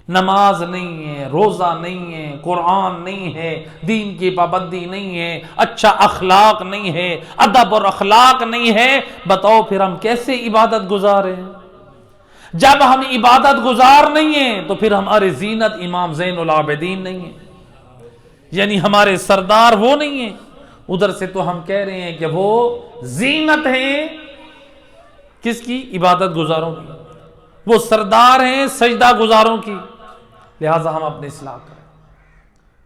نماز نہیں ہے، روزہ نہیں ہے، قرآن نہیں ہے، دین کی پابندی نہیں ہے، اچھا اخلاق نہیں ہے، ادب اور اخلاق نہیں ہے، بتاؤ پھر ہم کیسے عبادت گزار ہیں؟ جب ہم عبادت گزار نہیں ہیں تو پھر ہمارے زینت امام زین العابدین نہیں ہے، یعنی ہمارے سردار وہ نہیں ہیں. ادھر سے تو ہم کہہ رہے ہیں کہ وہ زینت ہیں کس کی؟ عبادت گزاروں کی. وہ سردار ہیں سجدہ گزاروں کی. لہٰذا ہم اپنی اصلاح کریں.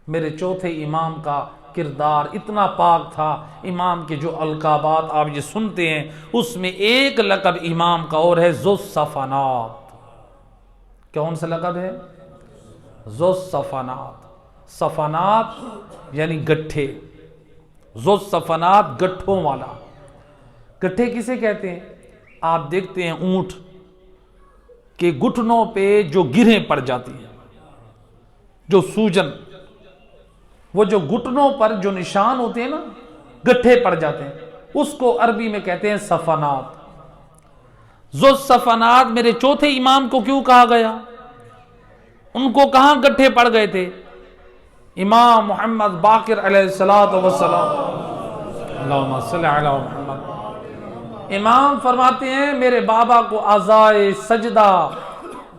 میرے چوتھے امام کا کردار اتنا پاک تھا. امام کے جو القابات آپ یہ سنتے ہیں اس میں ایک لقب امام کا اور ہے ذو الصفنات. کون سا لقب ہے؟ ذو الصفنات. صفنات یعنی گٹھے. ذو الصفنات گٹھوں والا. گٹھے کسے کہتے ہیں؟ آپ دیکھتے ہیں اونٹ کے گھٹنوں پہ جو گرہیں پڑ جاتی ہیں، جو سوجن، وہ جو گھٹنوں پر جو نشان ہوتے ہیں نا، گٹھے پڑ جاتے ہیں، اس کو عربی میں کہتے ہیں صفنات. ذو الصفنات میرے چوتھے امام کو کیوں کہا گیا؟ ان کو کہاں گٹھے پڑ گئے تھے؟ امام محمد باقر علیہ الصلوۃ والسلام، اللہم صل علی محمد، امام فرماتے ہیں میرے بابا کو اعضائے سجدہ،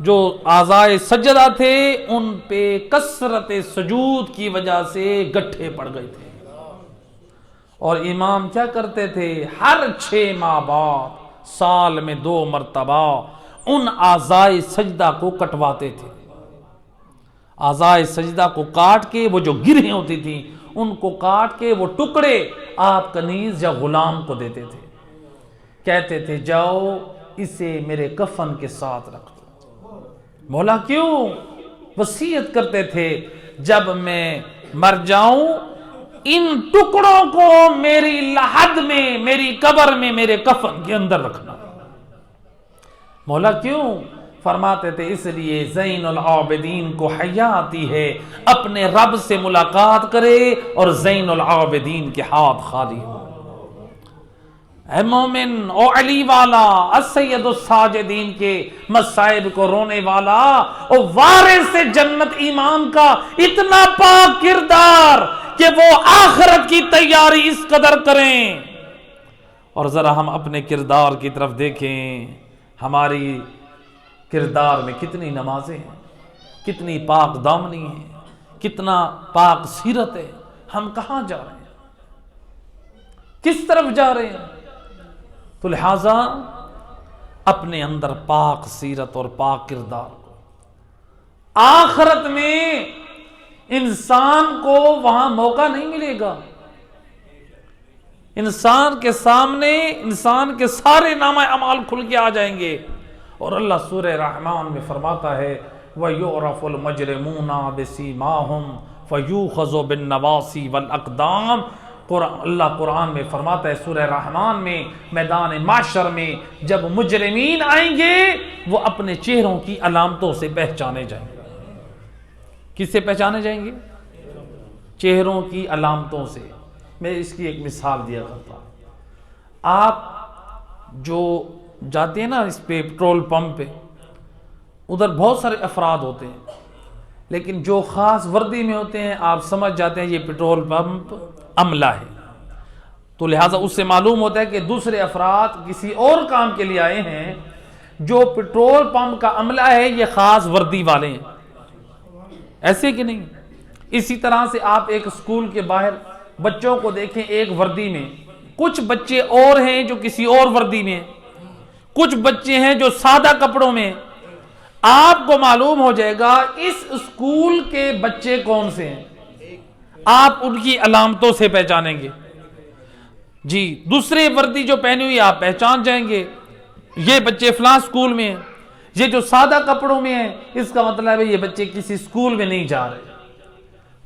جو اعضائے سجدہ تھے ان پہ کثرت سجود کی وجہ سے گٹھے پڑ گئے تھے. اور امام کیا کرتے تھے؟ ہر 6 ماہ بعد، سال میں 2 مرتبہ ان اعضائے سجدہ کو کٹواتے تھے. اعضائے سجدہ کو کاٹ کے، وہ جو گرہیں ہوتی تھیں ان کو کاٹ کے وہ ٹکڑے آپ کنیز یا غلام کو دیتے تھے. کہتے تھے جاؤ اسے میرے کفن کے ساتھ رکھ دو. مولا کیوں؟ وصیت کرتے تھے جب میں مر جاؤں ان ٹکڑوں کو میری لحد میں، میری قبر میں، میرے کفن کے اندر رکھنا. مولا کیوں؟ فرماتے تھے اس لیے زین العابدین کو حیا آتی ہے اپنے رب سے ملاقات کرے اور زین العابدین کے ہاتھ خالی ہو. اے مومن، او علی والا، السید الساجدین کے مصائب کو رونے والا، او وارث جنت امام کا اتنا پاک کردار کہ وہ آخرت کی تیاری اس قدر کریں. اور ذرا ہم اپنے کردار کی طرف دیکھیں، ہماری کردار میں کتنی نمازیں ہیں، کتنی پاک دامنی ہیں، کتنا پاک سیرت ہے. ہم کہاں جا رہے ہیں؟ کس طرف جا رہے ہیں؟ تو لہٰذا اپنے اندر پاک سیرت اور پاک کردار کو، آخرت میں انسان کو وہاں موقع نہیں ملے گا. انسان کے سامنے انسان کے سارے نامہ اعمال کھل کے آ جائیں گے. اور اللہ سورہ رحمان میں فرماتا ہے وَيُعْرَفُ الْمُجْرِمُونَ بِسِيمَاهُمْ فَيُؤْخَذُ بِالنَّوَاصِي وَالْأَقْدَامِ. اللہ قرآن میں فرماتا ہے سورہ رحمان میں، میدان معشر میں جب مجرمین آئیں گے وہ اپنے چہروں کی علامتوں سے پہچانے جائیں گے. کس سے پہچانے جائیں گے؟ چہروں کی علامتوں سے. میں اس کی ایک مثال دیا کرتا ہوں. آپ جو جاتے ہیں نا اس پہ پیٹرول پمپ پہ، ادھر بہت سارے افراد ہوتے ہیں، لیکن جو خاص وردی میں ہوتے ہیں آپ سمجھ جاتے ہیں یہ پیٹرول پمپ عملہ ہے. تو لہٰذا اس سے معلوم ہوتا ہے کہ دوسرے افراد کسی اور کام کے لیے آئے ہیں. جو پیٹرول پمپ کا عملہ ہے یہ خاص وردی والے ہیں. ایسے کہ نہیں؟ اسی طرح سے آپ ایک اسکول کے باہر بچوں کو دیکھیں ایک وردی میں، کچھ بچے اور ہیں جو کسی اور وردی میں، کچھ بچے ہیں جو سادہ کپڑوں میں. آپ کو معلوم ہو جائے گا اس اسکول کے بچے کون سے ہیں، آپ ان کی علامتوں سے پہچانیں گے. جی دوسرے وردی جو پہنی ہوئی آپ پہچان جائیں گے یہ بچے فلاں اسکول میں ہیں. یہ جو سادہ کپڑوں میں ہیں اس کا مطلب ہے یہ بچے کسی اسکول میں نہیں جا رہے.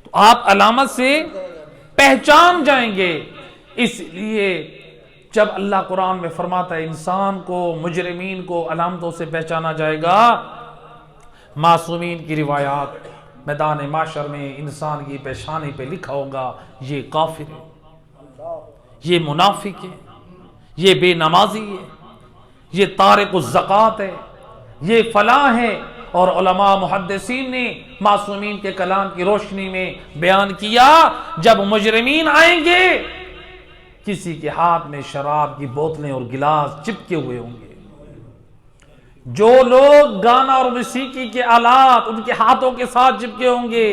تو آپ علامت سے پہچان جائیں گے. اس لیے جب اللہ قرآن میں فرماتا ہے انسان کو، مجرمین کو علامتوں سے پہچانا جائے گا، معصومین کی روایات میدان معاشر میں انسان کی پیشانی پہ لکھا ہوگا یہ کافر ہے، یہ منافق ہے، یہ بے نمازی ہے، یہ تارک الزکوٰۃ ہے، یہ فلاں ہے. اور علماء محدثین نے معصومین کے کلام کی روشنی میں بیان کیا جب مجرمین آئیں گے کسی کے ہاتھ میں شراب کی بوتلیں اور گلاس چپکے ہوئے ہوں گے. جو لوگ گانا اور موسیقی کے آلات ان کے ہاتھوں کے ساتھ چپکے ہوں گے،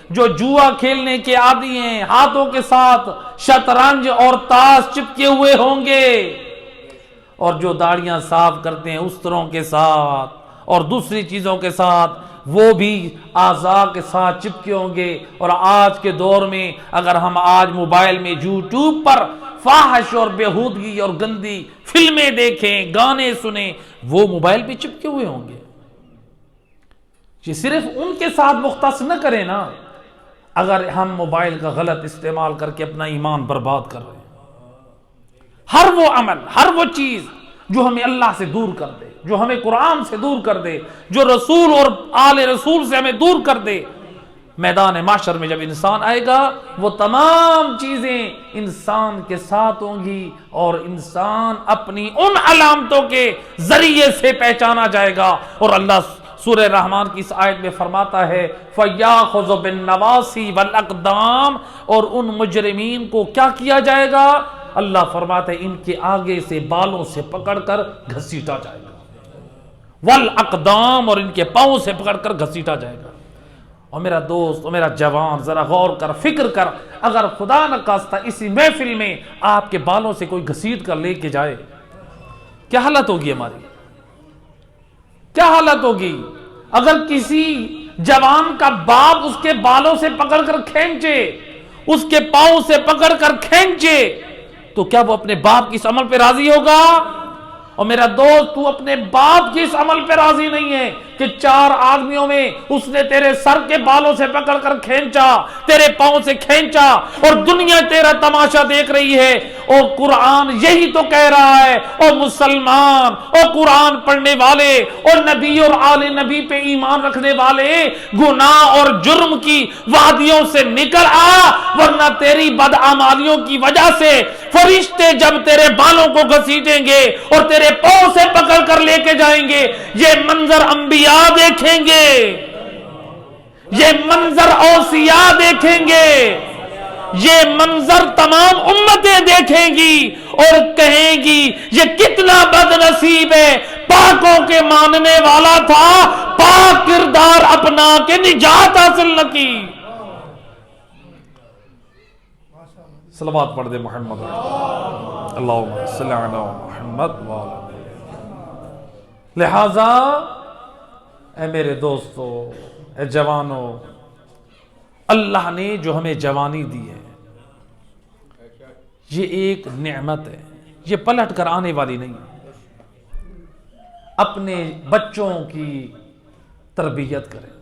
جو جوا کھیلنے کے عادی ہیں ہاتھوں کے ساتھ شطرنج اور تاش چپکے ہوئے ہوں گے، اور جو داڑیاں صاف کرتے ہیں استروں کے ساتھ اور دوسری چیزوں کے ساتھ وہ بھی اعضاء کے ساتھ چپکے ہوں گے. اور آج کے دور میں اگر ہم آج موبائل میں یوٹیوب پر فاحش اور بےہودگی اور گندی فلمیں دیکھیں، گانے سنیں، وہ موبائل پہ چپکے ہوئے ہوں گے. یہ صرف ان کے ساتھ مختص نہ کریں نا. اگر ہم موبائل کا غلط استعمال کر کے اپنا ایمان برباد کر رہے ہیں، ہر وہ عمل، ہر وہ چیز جو ہمیں اللہ سے دور کر دے، جو ہمیں قرآن سے دور کر دے، جو رسول اور آل رسول سے ہمیں دور کر دے، میدان معاشر میں جب انسان آئے گا وہ تمام چیزیں انسان کے ساتھ ہوں گی اور انسان اپنی ان علامتوں کے ذریعے سے پہچانا جائے گا. اور اللہ سورہ رحمان کی اس آیت میں فرماتا ہے فَيَأْخُذُ بِالنَّوَاصِي وَالْأَقْدَامِ، اور ان مجرمین کو کیا کیا جائے گا؟ اللہ فرماتا ہے ان کے آگے سے بالوں سے پکڑ کر گھسیٹا جائے گا، والاقدام، اور ان کے پاؤں سے پکڑ کر گھسیٹا جائے گا. اور میرا دوست اور میرا جوان ذرا غور کر، فکر کر، اگر خدا نخواستہ اسی محفل میں آپ کے بالوں سے کوئی گھسیٹ کر لے کے جائے کیا حالت ہوگی ہماری؟ کیا حالت ہوگی؟ اگر کسی جوان کا باپ اس کے بالوں سے پکڑ کر کھینچے، اس کے پاؤں سے پکڑ کر کھینچے، تو کیا وہ اپنے باپ کی اس عمل پہ راضی ہوگا؟ اور میرا دوست تو اپنے باپ کی اس عمل پہ راضی نہیں ہے کہ 4 آدمیوں میں اس نے تیرے سر کے بالوں سے پکڑ کر کھینچا، تیرے پاؤں سے کھینچا، اور دنیا تیرا تماشا دیکھ رہی ہے. اور قرآن یہی تو کہہ رہا ہے، اور مسلمان اور قرآن پڑھنے والے اور نبی اور آل نبی پہ ایمان رکھنے والے گناہ اور جرم کی وادیوں سے نکل آ، ورنہ تیری بدعمالیوں کی وجہ سے فرشتے جب تیرے بالوں کو گھسیٹیں گے اور تیرے پاؤں سے پکڑ کر لے کے جائیں گے، یہ منظر انبیاء دیکھیں گے، یہ منظر اوصیاء دیکھیں گے، یہ منظر تمام امتیں دیکھیں گی اور کہیں گی یہ کتنا بد نصیب ہے، پاکوں کے ماننے والا تھا، پاک کردار اپنا کے نجات حاصل نہ کی. صلوات پڑھ دے محمد اللہم صلی علی محمد وعلی. لہذا اے میرے دوستو، اے جوانوں، اللہ نے جو ہمیں جوانی دی ہے یہ ایک نعمت ہے، یہ پلٹ کر آنے والی نہیں. اپنے بچوں کی تربیت کریں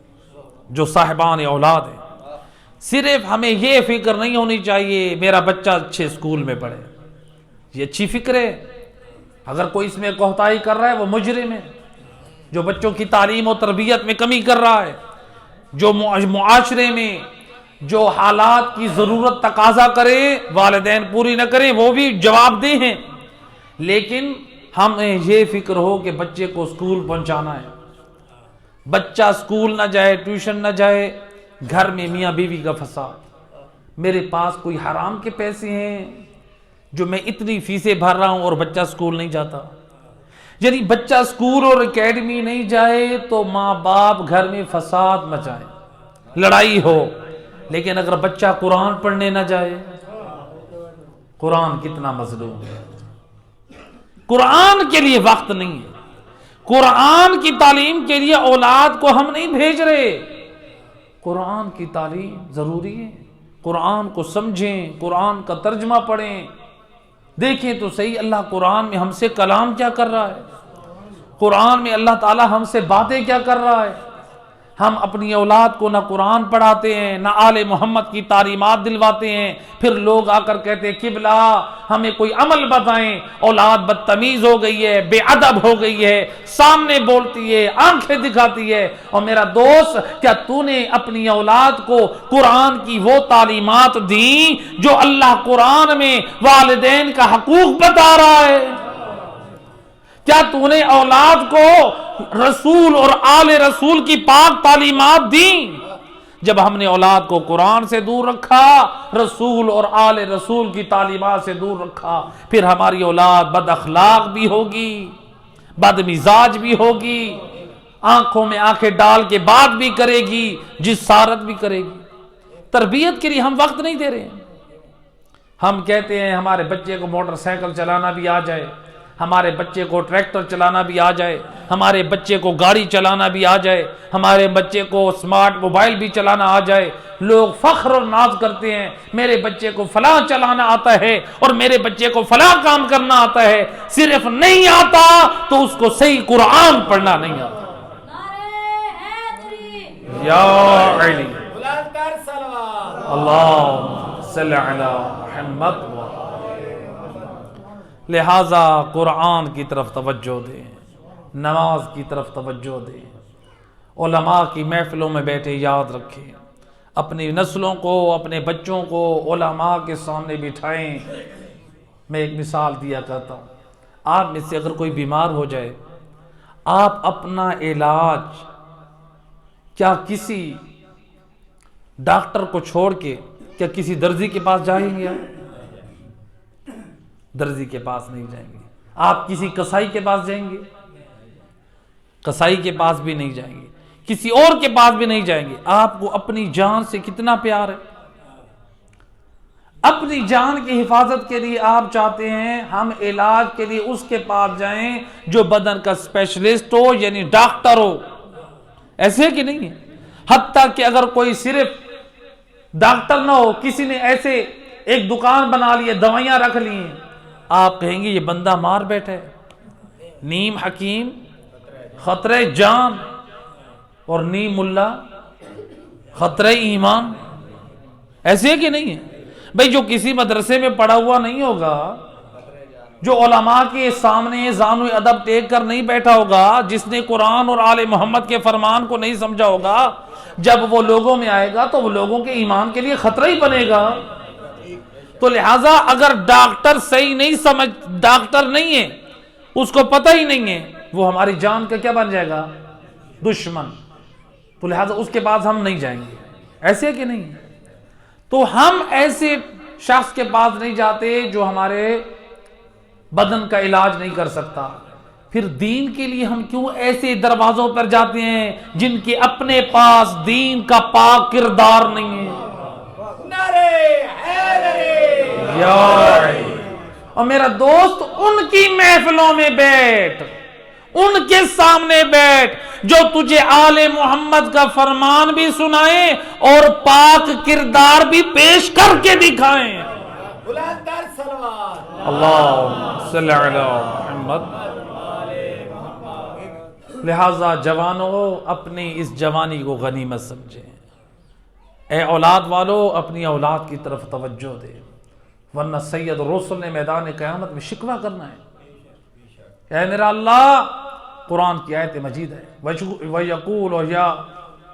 جو صاحبان اولاد ہیں. صرف ہمیں یہ فکر نہیں ہونی چاہیے میرا بچہ اچھے اسکول میں پڑھے، یہ اچھی فکر ہے. اگر کوئی اس میں کوتاہی کر رہا ہے وہ مجرم ہے، جو بچوں کی تعلیم و تربیت میں کمی کر رہا ہے، جو معاشرے میں جو حالات کی ضرورت تقاضا کرے والدین پوری نہ کریں وہ بھی جواب دہ ہیں. لیکن ہمیں یہ فکر ہو کہ بچے کو اسکول پہنچانا ہے، بچہ اسکول نہ جائے، ٹیوشن نہ جائے، گھر میں میاں بیوی کا فساد، میرے پاس کوئی حرام کے پیسے ہیں جو میں اتنی فیسیں بھر رہا ہوں اور بچہ اسکول نہیں جاتا. یعنی بچہ اسکول اور اکیڈمی نہیں جائے تو ماں باپ گھر میں فساد مچائیں، لڑائی ہو. لیکن اگر بچہ قرآن پڑھنے نہ جائے، قرآن کتنا مظلوم ہے، قرآن کے لیے وقت نہیں ہے. قرآن کی تعلیم کے لیے اولاد کو ہم نہیں بھیج رہے. قرآن کی تعلیم ضروری ہے. قرآن کو سمجھیں، قرآن کا ترجمہ پڑھیں. دیکھیں تو صحیح اللہ قرآن میں ہم سے کلام کیا کر رہا ہے. قرآن میں اللہ تعالی ہم سے باتیں کیا کر رہا ہے. ہم اپنی اولاد کو نہ قرآن پڑھاتے ہیں، نہ آل محمد کی تعلیمات دلواتے ہیں. پھر لوگ آ کر کہتے ہیں قبلہ ہمیں کوئی عمل بتائیں. اولاد بدتمیز ہو گئی ہے، بے ادب ہو گئی ہے، سامنے بولتی ہے، آنکھیں دکھاتی ہے. اور میرا دوست، کیا تو نے اپنی اولاد کو قرآن کی وہ تعلیمات دیں جو اللہ قرآن میں والدین کا حقوق بتا رہا ہے؟ کیا تو نے اولاد کو رسول اور آل رسول کی پاک تعلیمات دیں؟ جب ہم نے اولاد کو قرآن سے دور رکھا، رسول اور آل رسول کی تعلیمات سے دور رکھا، پھر ہماری اولاد بد اخلاق بھی ہوگی، بد مزاج بھی ہوگی، آنکھوں میں آنکھیں ڈال کے بات بھی کرے گی، جسارت بھی کرے گی. تربیت کے لیے ہم وقت نہیں دے رہے ہیں. ہم کہتے ہیں ہمارے بچے کو موٹر سائیکل چلانا بھی آ جائے، ہمارے بچے کو ٹریکٹر چلانا بھی آ جائے، ہمارے بچے کو گاڑی چلانا بھی آ جائے، ہمارے بچے کو اسمارٹ موبائل بھی چلانا آ جائے. لوگ فخر اور ناز کرتے ہیں میرے بچے کو فلاں چلانا آتا ہے اور میرے بچے کو فلاں کام کرنا آتا ہے. صرف نہیں آتا تو اس کو صحیح قرآن پڑھنا نہیں آتا. یا علی اللہ صلی علی محمد. لہذا قرآن کی طرف توجہ دیں، نماز کی طرف توجہ دیں. علماء کی محفلوں میں بیٹھے یاد رکھیں، اپنی نسلوں کو، اپنے بچوں کو علماء کے سامنے بٹھائیں. میں ایک مثال دیا کرتا ہوں، آپ میں سے اگر کوئی بیمار ہو جائے، آپ اپنا علاج کیا کسی ڈاکٹر کو چھوڑ کے کیا کسی درزی کے پاس جائیں گے؟ درزی کے پاس نہیں جائیں گے. آپ کسی کسائی کے پاس جائیں گے؟ کسائی کے پاس بھی نہیں جائیں گے، کسی اور کے پاس بھی نہیں جائیں گے. آپ کو اپنی جان سے کتنا پیار ہے. اپنی جان کی حفاظت کے لیے آپ چاہتے ہیں ہم علاج کے لیے اس کے پاس جائیں جو بدن کا اسپیشلسٹ ہو، یعنی ڈاکٹر ہو. ایسے کہ نہیں ہے؟ حتیٰ کہ اگر کوئی صرف ڈاکٹر نہ ہو، کسی نے ایسے ایک دکان بنا لی ہے، دوائیاں رکھ لی ہیں، آپ کہیں گے یہ بندہ مار بیٹھا ہے. نیم حکیم خطرہ جان اور نیم ملا خطرہ ایمان. ایسے کہ نہیں ہے بھئی؟ جو کسی مدرسے میں پڑھا ہوا نہیں ہوگا، جو علماء کے سامنے زانو ادب ٹیک کر نہیں بیٹھا ہوگا، جس نے قرآن اور آل محمد کے فرمان کو نہیں سمجھا ہوگا، جب وہ لوگوں میں آئے گا تو وہ لوگوں کے ایمان کے لیے خطرہ ہی بنے گا. تو لہٰذا اگر ڈاکٹر صحیح نہیں سمجھ، ڈاکٹر نہیں ہے، اس کو پتہ ہی نہیں ہے، وہ ہماری جان کا کیا بن جائے گا؟ دشمن. تو لہٰذا اس کے پاس ہم نہیں جائیں گے. ایسے کہ نہیں؟ تو ہم ایسے شخص کے پاس نہیں جاتے جو ہمارے بدن کا علاج نہیں کر سکتا. پھر دین کے لیے ہم کیوں ایسے دروازوں پر جاتے ہیں جن کے اپنے پاس دین کا پاک کردار نہیں ہے؟ اور میرا دوست، ان کی محفلوں میں بیٹھ، ان کے سامنے بیٹھ جو تجھے آل محمد کا فرمان بھی سنائیں اور پاک کردار بھی پیش کر کے دکھائیں. اللہ صلی علی محمد. لہذا جوانوں، اپنی اس جوانی کو غنیمت سمجھیں. اے اولاد والو، اپنی اولاد کی طرف توجہ دے، ورنہ سید رسول نے میدان قیامت میں شکوہ کرنا ہے. اے میرا اللہ، قرآن کی آیت مجید ہے، وَيَقُولُ، اور یا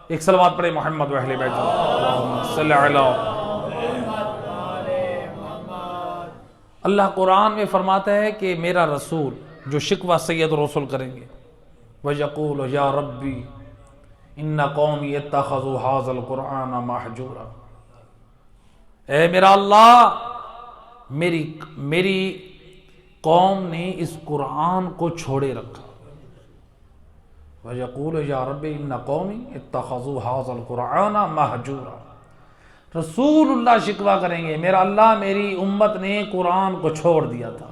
ایک صلوات پڑھے محمد و اہل بیت اللہم صلی علی. اللہ قرآن میں فرماتا ہے کہ میرا رسول جو شکوہ سید رسول کریں گے، وَيَقُولُ یا ربی ان قومی اتخذوا ھذا القرآن مہجورا. اے میرا اللہ، میری قوم نے اس قرآن کو چھوڑے رکھا. وَيَقُولُ یا رب ان قومی اتخذوا ھذا القرآن مہجورا. رسول اللہ شکوہ کریں گے، میرا اللہ، میری امت نے قرآن کو چھوڑ دیا تھا.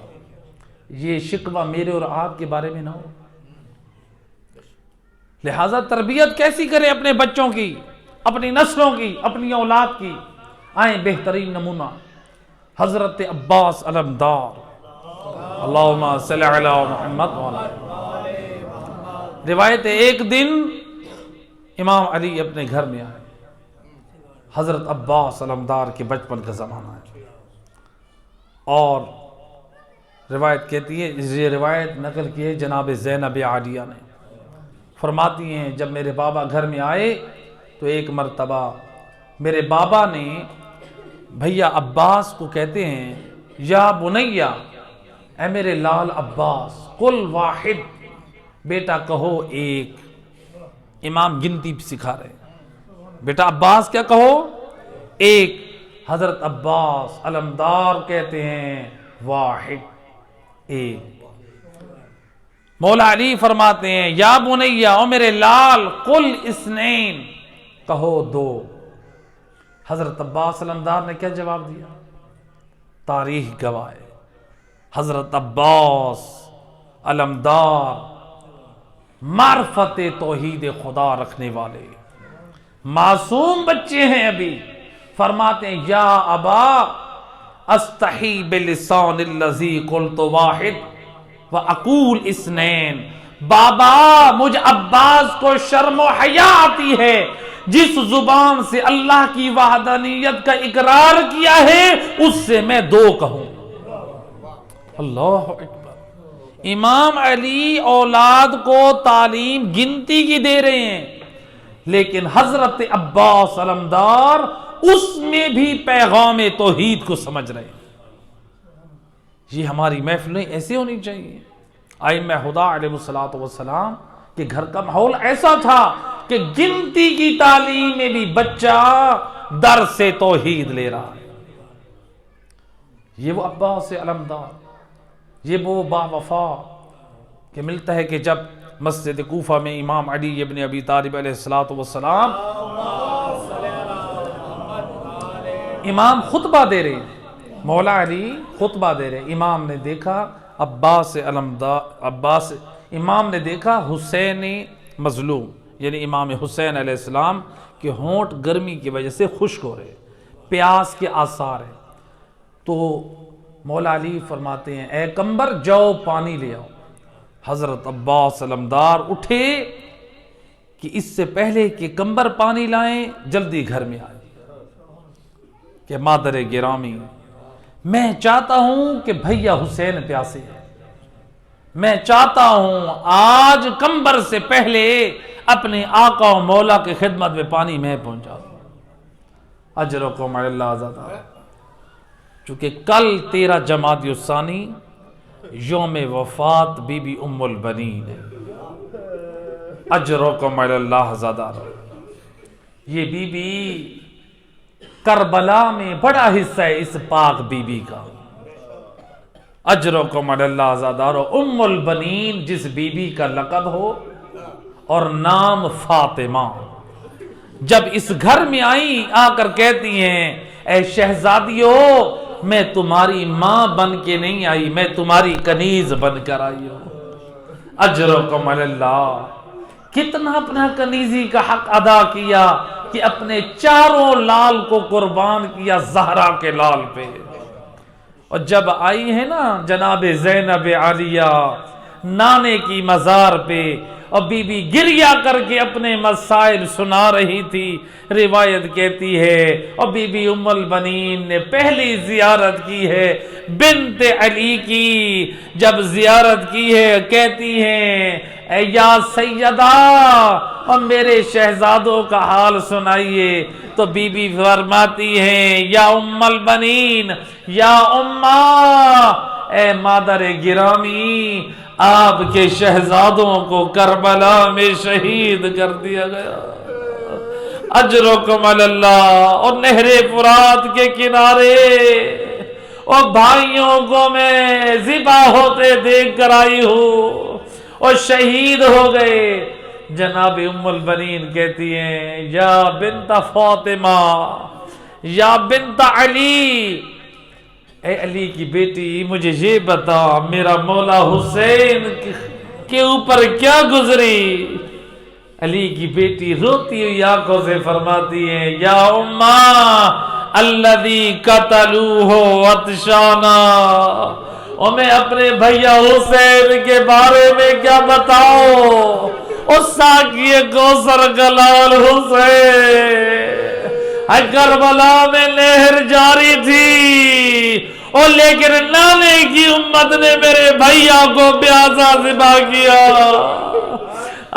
یہ شکوہ میرے اور آپ کے بارے میں نہ ہو. لہذا تربیت کیسی کرے اپنے بچوں کی، اپنی نسلوں کی، اپنی اولاد کی؟ آئیں بہترین نمونہ حضرت عباس علمدار، اللہم صلی علی محمد وعلی۔ روایت ہے ایک دن امام علی اپنے گھر میں آئے، حضرت عباس علمدار کے بچپن کا زمانہ ہے، اور روایت کہتی ہے، یہ روایت نقل کی ہے جناب زینب عالیہ نے، فرماتی ہیں جب میرے بابا گھر میں آئے تو ایک مرتبہ میرے بابا نے بھیا عباس کو کہتے ہیں، یا بنیا، اے میرے لال عباس، قل واحد، بیٹا کہو ایک۔ امام گنتی بھی سکھا رہے ہیں، بیٹا عباس کیا کہو؟ ایک۔ حضرت عباس علمدار کہتے ہیں واحد، ایک۔ مولا علی فرماتے ہیں یا بنیا، او میرے لال، قل اثنین، کہو دو۔ حضرت عباس علمدار نے کیا جواب دیا؟ تاریخ گواہ ہے، حضرت عباس علمدار معرفت توحید خدا رکھنے والے معصوم بچے ہیں ابھی، فرماتے ہیں یا ابا استحی بلسان الذی قلت واحد واقول اثنین، بابا مجھ عباس کو شرم و حیا آتی ہے جس زبان سے اللہ کی وحدانیت کا اقرار کیا ہے اس سے میں دو کہوں۔ اللہ اکبر۔ امام علی اولاد کو تعلیم گنتی کی دے رہے ہیں، لیکن حضرت عباس علمدار اس میں بھی پیغام توحید کو سمجھ رہے ہیں۔ یہ ہماری محفلیں ایسے ہونی چاہیے۔ ائمہ خدا علیہ الصلوۃ والسلام کہ گھر کا ماحول ایسا تھا کہ گنتی کی تعلیم میں بھی بچہ درس توحید لے رہا ہے۔ یہ وہ عباس علمدار، یہ وہ با وفا کہ ملتا ہے کہ جب مسجد کوفہ میں امام علی ابن ابی طالب علیہ الصلوۃ والسلام امام خطبہ دے رہے، مولا علی خطبہ دے رہے، امام نے دیکھا امام نے دیکھا حسین مظلوم، یعنی امام حسین علیہ السلام کے ہونٹ گرمی کی وجہ سے خشک ہو رہے، پیاس کے آثار ہیں، تو مولا علی فرماتے ہیں اے کمبر جاؤ پانی لے آؤ۔ حضرت عباس علمدار اٹھے کہ اس سے پہلے کہ کمبر پانی لائیں جلدی گھر میں آئے کہ مادر گرامی میں چاہتا ہوں کہ بھیا حسین پیاسے ہیں، میں چاہتا ہوں آج کمبر سے پہلے اپنے آقا و مولا کی خدمت میں پانی میں پہنچا دوں۔ اجرکم علی اللہ زادہ، چونکہ کل 13 جمادی الثانی یوم وفات بی بی ام البنین ہے، اجرکم علی اللہ زادہ۔ یہ بی بی کربلا میں بڑا حصہ ہے اس پاک بی بی کا، اجرکم علی اللہ زادہ۔ ام البنین جس بی بی کا لقب ہو اور نام فاطمہ، جب اس گھر میں آئی آ کر کہتی ہیں اے شہزادیو میں تمہاری ماں بن کے نہیں آئی، میں تمہاری کنیز بن کر آئی ہوں۔ اجرکم علی اللہ، کتنا اپنا کنیزی کا حق ادا کیا کہ اپنے چاروں لال کو قربان کیا زہرا کے لال پہ۔ اور جب آئی ہے نا جناب زینب عالیہ نانے کی مزار پہ، اور بی بی گریا کر کے اپنے مسائل سنا رہی تھی، روایت کہتی ہے اور بی بی ام البنین نے پہلی زیارت کی ہے بنت علی کی، جب زیارت کی ہے کہتی ہیں اے یا سیدہ اور میرے شہزادوں کا حال سنائیے، تو بی بی فرماتی ہیں یا ام البنین، یا اماں، اے مادر گرامی آپ کے شہزادوں کو کربلا میں شہید کر دیا گیا، اجرکم علی اللہ۔ اور نہر فرات کے کنارے اور بھائیوں کو میں ذبح ہوتے دیکھ کر آئی ہوں اور شہید ہو گئے۔ جناب ام البنین کہتی ہیں یا بنت فاطمہ، یا بنت علی، اے علی کی بیٹی مجھے یہ بتا میرا مولا حسین کے اوپر کیا گزری؟ علی کی بیٹی روتی ہوئی آنکھوں سے فرماتی ہے یا امّا الذی قتلوہ عطشانا، اور میں اپنے بھیا حسین کے بارے میں کیا بتاؤں، اس ساقی کوثر کا لال حسین، کربلا میں نہر جاری تھی، اور لیکن نانے کی امت نے میرے بھیا کو پیاسا ذبح کیا،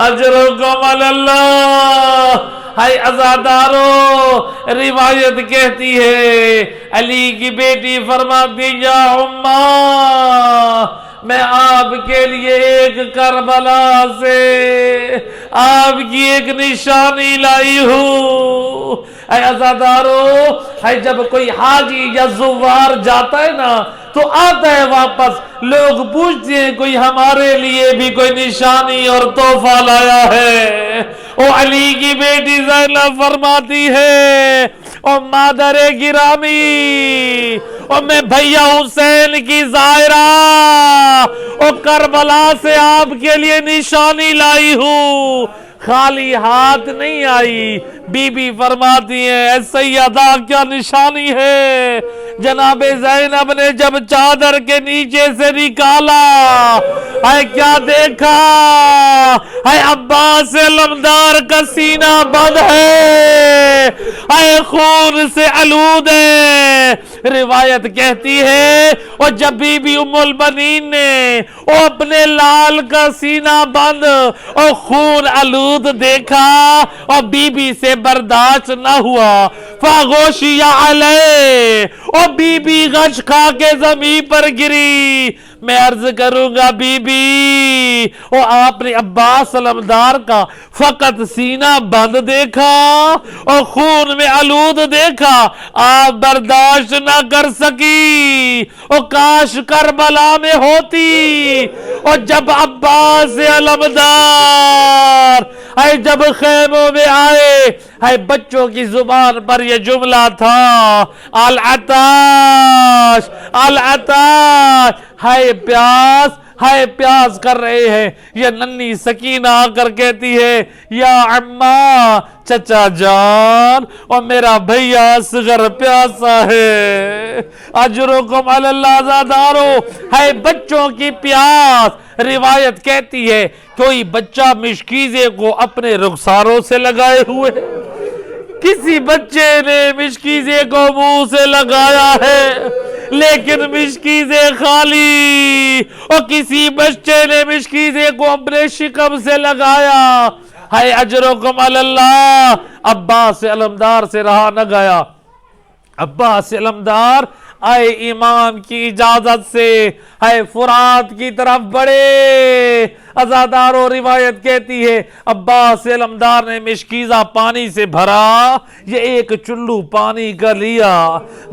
اجرکم علی اللہ۔ ہائے عزادارو، روایت کہتی ہے علی کی بیٹی فرماتی یا امّا میں آپ کے لیے ایک کربلا سے آپ کی ایک نشانی لائی ہوں۔ اے عزادارو، جب کوئی حاجی یا زوار جاتا ہے نا تو آتا ہے واپس، لوگ پوچھتے ہیں کوئی ہمارے لیے بھی کوئی نشانی اور تحفہ لایا ہے؟ او علی کی بیٹی زینب فرماتی ہے او مادر گرامی، او میں بھیا حسین کی زائرہ او کربلا سے آپ کے لیے نشانی لائی ہوں، خالی ہاتھ نہیں آئی۔ بی بی فرماتی ہیں اے سیدہ کیا نشانی ہے؟ جناب زینب نے جب چادر کے نیچے سے نکالا، اے کیا دیکھا، اے عباس علمدار کا سینہ بند ہے، اے خون سے آلود ہے۔ روایت کہتی ہے اور جب بی بی ام المؤمنین نے اپنے لال کا سینہ بند اور خون آلود دیکھا اور بی بی سے برداشت نہ ہوا، فغوشی علیہ، اور بی بی غش کھا کے زمین پر گری۔ میں عرض کروں گا بی بی، اور آپ نے عباس علمدار کا فقط سینہ بند دیکھا اور خون میں آلود دیکھا، آپ برداشت نہ کر سکی، اور کاش کربلا میں ہوتی۔ اور جب عباس علمدار جب خیموں میں آئے، بچوں کی زبان پر یہ جملہ تھا العطاش العطاش، ہائے پیاس کر رہے ہیں۔ یہ ننھی سکینہ آ کر کہتی ہے یا عمّا، چچا جان، اور میرا بھیا اصغر پیاسا ہے، اجرکم علی اللہ زادارو۔ ہے بچوں کی پیاس۔ روایت کہتی ہے کوئی بچہ مشکیزے کو اپنے رخساروں سے لگائے ہوئے، کسی بچے نے مشکیزے کو منہ سے لگایا ہے لیکن مشکیزے خالی، اور کسی بچے نے مشکیزے کو اپنے شکم سے لگایا۔ ہے اجرکم علی اللہ۔ عباس علمدار سے رہا نہ گیا، عباس علمدار آئے امام کی اجازت سے، ہے فرات کی طرف بڑھے۔ عزادارو روایت کہتی ہے عباس علمدار نے مشکیزہ پانی سے بھرا، یہ ایک چلو پانی کا لیا،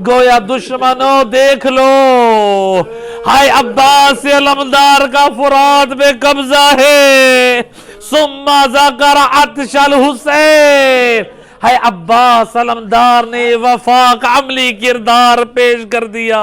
گویا دشمنوں دیکھ لو، ہائے عباس علمدار کا فرات میں قبضہ ہے۔ ثم ذکر عطش الحسین، ہے عباس علمدار نے وفاق عملی کردار پیش کر دیا۔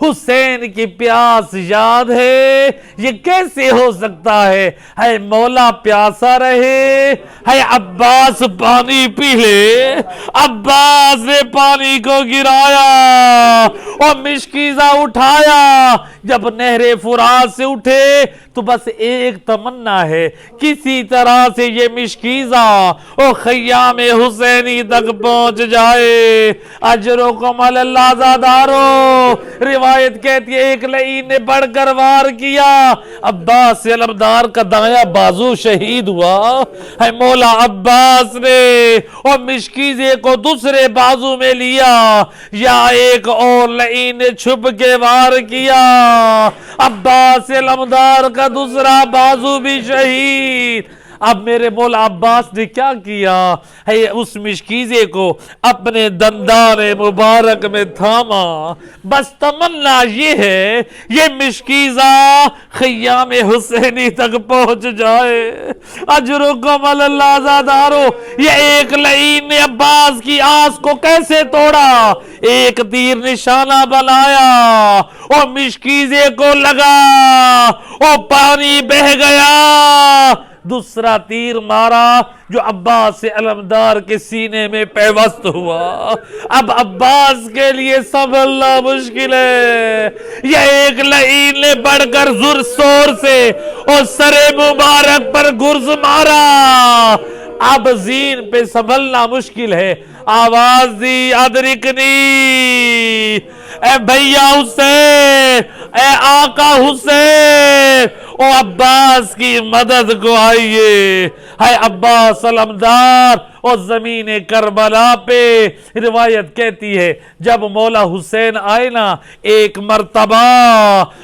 حسین کی پیاس یاد ہے، یہ کیسے ہو سکتا ہے مولا پیاسا رہے، ہے عباس پانی پی لے۔ عباس نے پانی کو گرایا اور مشکیزہ اٹھایا۔ جب نہر فرات سے اٹھے تو بس ایک تمنا ہے، کسی طرح سے یہ مشکیزہ اور خیام حسینی تک پہنچ جائے۔ اجرکم علی اللہ زادارو۔ روایت کہتی ہے ایک لعین نے بڑھ کر وار کیا، عباس علمدار کا دایاں بازو شہید ہوا۔ ہے مولا عباس نے اور مشکیزے کو دوسرے بازو میں لیا، یا ایک اور لعین نے چھپ کے وار کیا، عباس علمدار کا دوسرا بازو بھی شہید۔ اب میرے مولا عباس نے کیا کیا، ہے اس مشکیزے کو اپنے دندان مبارک میں تھاما، بس تمنا یہ ہے یہ مشکیزہ خیام حسینی تک پہنچ جائے۔ اجرکم علی اللہ زادارو۔ یہ ایک لعین نے عباس کی آس کو کیسے توڑا، ایک تیر نشانہ بنایا اور مشکیزے کو لگا اور پانی بہہ گیا، دوسرا تیر مارا جو عباس علمدار کے سینے میں پیوست ہوا۔ اب عباس کے لیے سنبھلنا مشکل ہے، یہ ایک لعین نے بڑھ کر زور شور سے اور سر مبارک پر گرز مارا۔ اب زین پہ سنبھلنا مشکل ہے، آواز دی ادرکنی، اے بھیا حسین، اے آقا حسین، او عباس کی مدد کو آئیے۔ ہے عباس علمدار اور زمین کربلا پہ روایت کہتی ہے جب مولا حسین آئے نا ایک مرتبہ،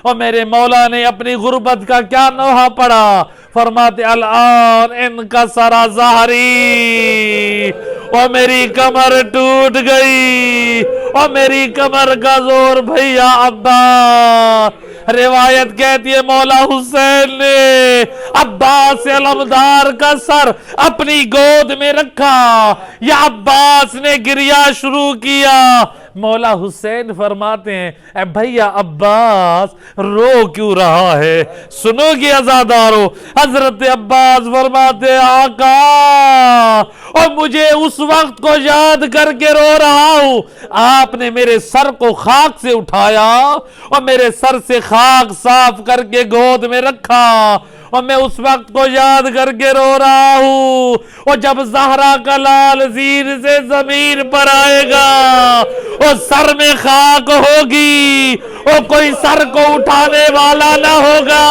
اور میرے مولا نے اپنی غربت کا کیا نوحہ پڑھا، فرماتے الان ان کا سرا ظہری، اور میری کمر ٹوٹ گئی، اور میری کمر کا زور بھیا عباس۔ روایت کہتی ہے مولا حسین نے عباس علمدار کا سر اپنی گود میں رکھا، یا عباس نے گریا شروع کیا۔ مولا حسین فرماتے ہیں اے بھیا عباس رو کیوں رہا ہے؟ سنو گی عزادارو، حضرت عباس فرماتے ہیں آقا، اور مجھے اس وقت کو یاد کر کے رو رہا ہوں، آپ نے میرے سر کو خاک سے اٹھایا اور میرے سر سے خاک صاف کر کے گود میں رکھا، اور میں اس وقت کو یاد کر کے رو رہا ہوں، اور جب زہرا کا لال زیر سے زمین پر آئے گا اور سر میں خاک ہوگی اور کوئی سر کو اٹھانے والا نہ ہوگا۔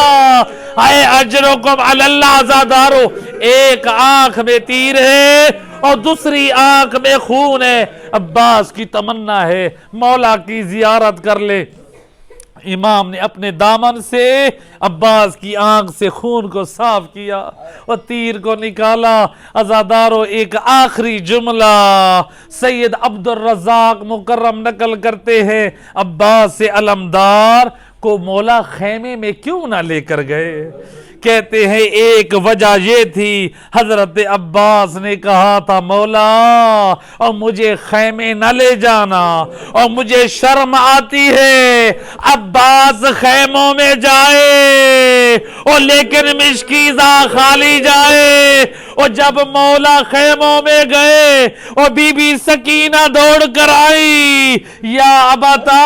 اے اجرکم علی اللہ عزادارو، ایک آنکھ میں تیر ہے اور دوسری آنکھ میں خون ہے۔ عباس کی تمنا ہے مولا کی زیارت کر لے۔ امام نے اپنے دامن سے عباس کی آنکھ سے خون کو صاف کیا اور تیر کو نکالا۔ عزادارو ایک آخری جملہ سید عبد الرزاق مکرم نقل کرتے ہیں، عباس علمدار کو مولا خیمے میں کیوں نہ لے کر گئے؟ کہتے ہیں ایک وجہ یہ تھی، حضرت عباس نے کہا تھا مولا اور مجھے خیمے نہ لے جانا اور مجھے شرم آتی ہے عباس خیموں میں جائے اور لیکن مشکیزہ خالی جائے۔ اور جب مولا خیموں میں گئے اور بی بی سکینہ دوڑ کر آئی، یا ابتا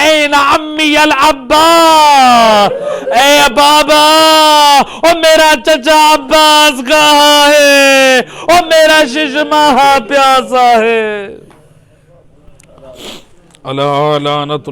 این عمی العباس، اے بابا اور میرا چچا عباس کہاں ہے اور میرا ششماہا پیاسا ہے۔ اللہ لعنت